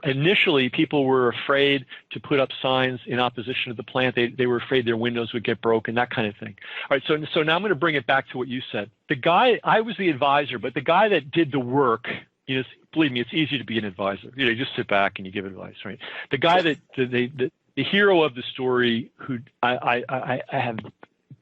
Initially, people were afraid to put up signs in opposition to the plant. They were afraid their windows would get broken, that kind of thing. All right, so now I'm going to bring it back to what you said. The guy, I was the advisor, but the guy that did the work, believe me, it's easy to be an advisor. You just sit back and you give advice, right? The guy the hero of the story, who I have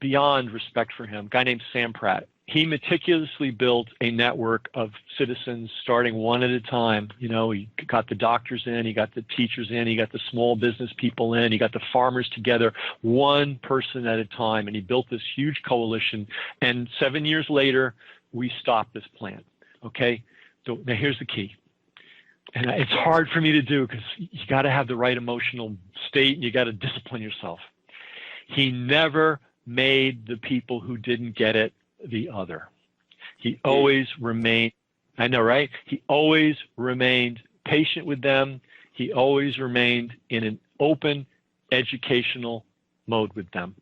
beyond respect for him, a guy named Sam Pratt. He meticulously built a network of citizens starting one at a time. He got the doctors in, he got the teachers in, he got the small business people in, he got the farmers together, one person at a time, and he built this huge coalition. And 7 years later, we stopped this plant. Okay. So now here's the key. And it's hard for me to do because you got to have the right emotional state and you got to discipline yourself. He never made the people who didn't get it the other. He always remained, I know, right? He always remained patient with them. He always remained in an open educational mode with them.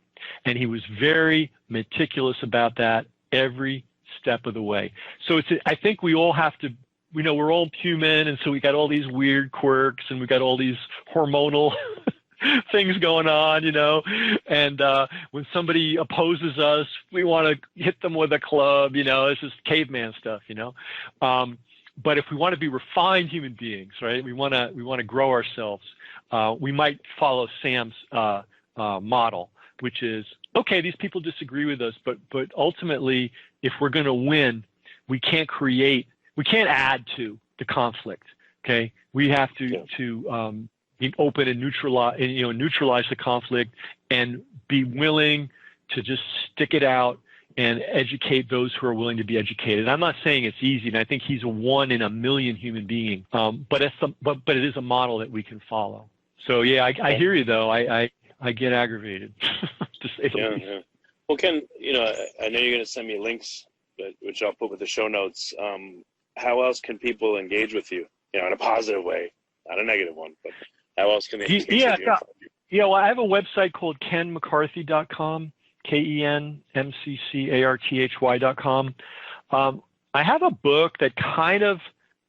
And he was very meticulous about that every step of the way. So I think we all have to, we're all human, and so we got all these weird quirks, and we got all these hormonal things going on, and when somebody opposes us, we want to hit them with a club, it's just caveman stuff, but if we want to be refined human beings, right, we want to grow ourselves, we might follow Sam's model, which is, okay, these people disagree with us, but ultimately, if we're going to win, we can't add to the conflict. Okay, we have to be open and neutralize the conflict, and be willing to just stick it out and educate those who are willing to be educated. I'm not saying it's easy, and I think he's a 1 in a million human being, but it is a model that we can follow. So yeah, I hear you though. I get aggravated to say the least. Yeah. Well, Ken, I know you're going to send me links, which I'll put with the show notes. How else can people engage with you, in a positive way, not a negative one, but how else can they engage with you? Yeah, well, I have a website called kenmccarthy.com, KenMcCarthy.com. I have a book that kind of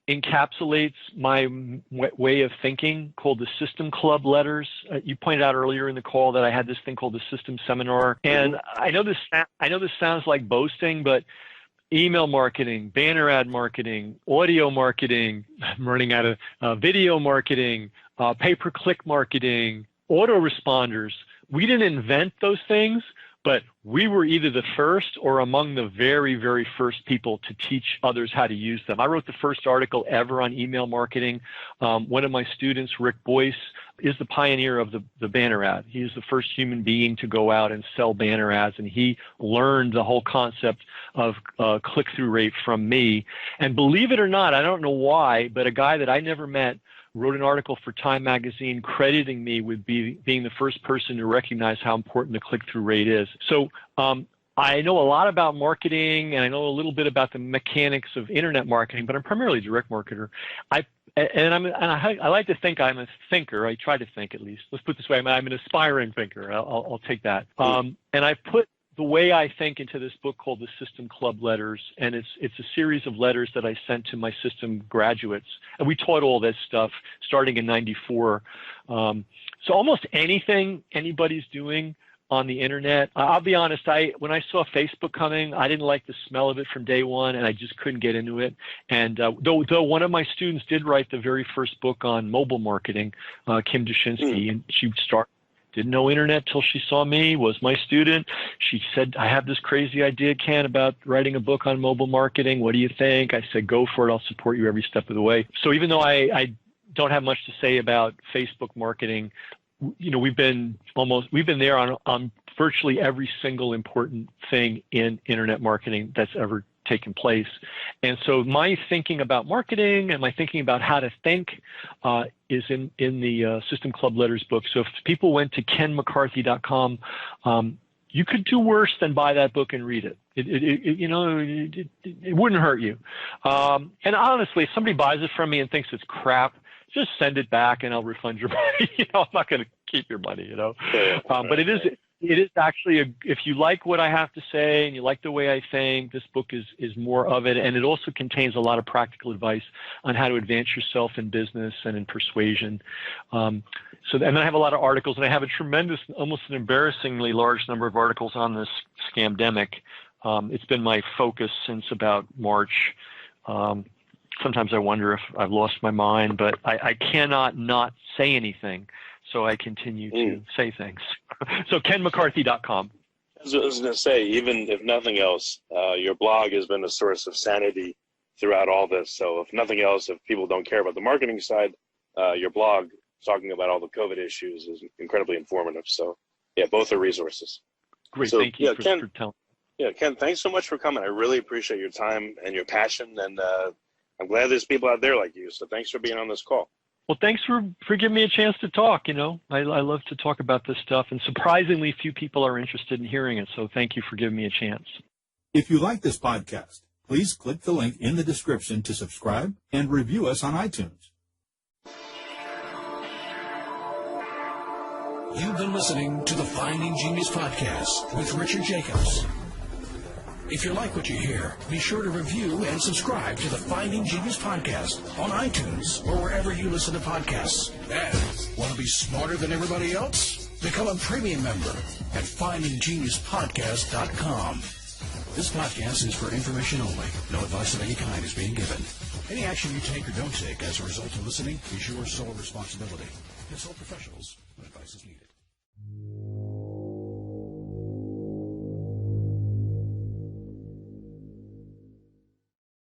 encapsulates my way of thinking called the System Club Letters. You pointed out earlier in the call that I had this thing called the System Seminar, and I know this sounds like boasting, but email marketing, banner ad marketing, audio marketing, I'm running out of video marketing, pay-per-click marketing, autoresponders. We didn't invent those things, but we were either the first or among the very, very first people to teach others how to use them. I wrote the first article ever on email marketing. One of my students, Rick Boyce, is the pioneer of the banner ad. He is the first human being to go out and sell banner ads, and he learned the whole concept of click-through rate from me. And believe it or not, I don't know why, but a guy that I never met wrote an article for Time Magazine crediting me with being the first person to recognize how important the click-through rate is. So I know a lot about marketing, and I know a little bit about the mechanics of internet marketing, but I'm primarily a direct marketer. I like to think I'm a thinker. I try to think, at least. Let's put it this way: I'm an aspiring thinker. I'll take that. And I put the way I think into this book called the System Club Letters, and it's a series of letters that I sent to my system graduates, and we taught all this stuff starting in '94. So almost anything anybody's doing on the internet, I'll be honest, when I saw Facebook coming, I didn't like the smell of it from day one, and I just couldn't get into it. And though one of my students did write the very first book on mobile marketing, Kim Dushinsky, and she didn't know internet till she saw me, was my student. She said, I have this crazy idea, Ken, about writing a book on mobile marketing. What do you think? I said, go for it. I'll support you every step of the way. So even though I don't have much to say about Facebook marketing, we've been there on virtually every single important thing in internet marketing that's ever taken place. And so my thinking about marketing and my thinking about how to think is in the System Club Letters book. So if people went to KenMcCarthy.com, you could do worse than buy that book and read it. It wouldn't hurt you. And honestly, if somebody buys it from me and thinks it's crap, just send it back and I'll refund your money. I'm not going to keep your money, But it is actually, if you like what I have to say and you like the way I think, this book is more of it. And it also contains a lot of practical advice on how to advance yourself in business and in persuasion. And then I have a lot of articles, and I have a tremendous, almost an embarrassingly large number of articles on this scamdemic. It's been my focus since about March. Sometimes I wonder if I've lost my mind, but I cannot not say anything. So I continue to say things. So KenMcCarthy.com. I was going to say, even if nothing else, your blog has been a source of sanity throughout all this. So if nothing else, if people don't care about the marketing side, your blog talking about all the COVID issues is incredibly informative. So yeah, both are resources. Great. So, thank you Ken, for telling. Yeah, Ken, thanks so much for coming. I really appreciate your time and your passion, and I'm glad there's people out there like you. So thanks for being on this call. Well, thanks for giving me a chance to talk. I love to talk about this stuff, and surprisingly few people are interested in hearing it. So thank you for giving me a chance. If you like this podcast, please click the link in the description to subscribe and review us on iTunes. You've been listening to the Finding Genius podcast with Richard Jacobs. If you like what you hear, be sure to review and subscribe to the Finding Genius podcast on iTunes or wherever you listen to podcasts. And want to be smarter than everybody else? Become a premium member at FindingGeniusPodcast.com. This podcast is for information only. No advice of any kind is being given. Any action you take or don't take as a result of listening is your sole responsibility. Consult professionals when advice is needed.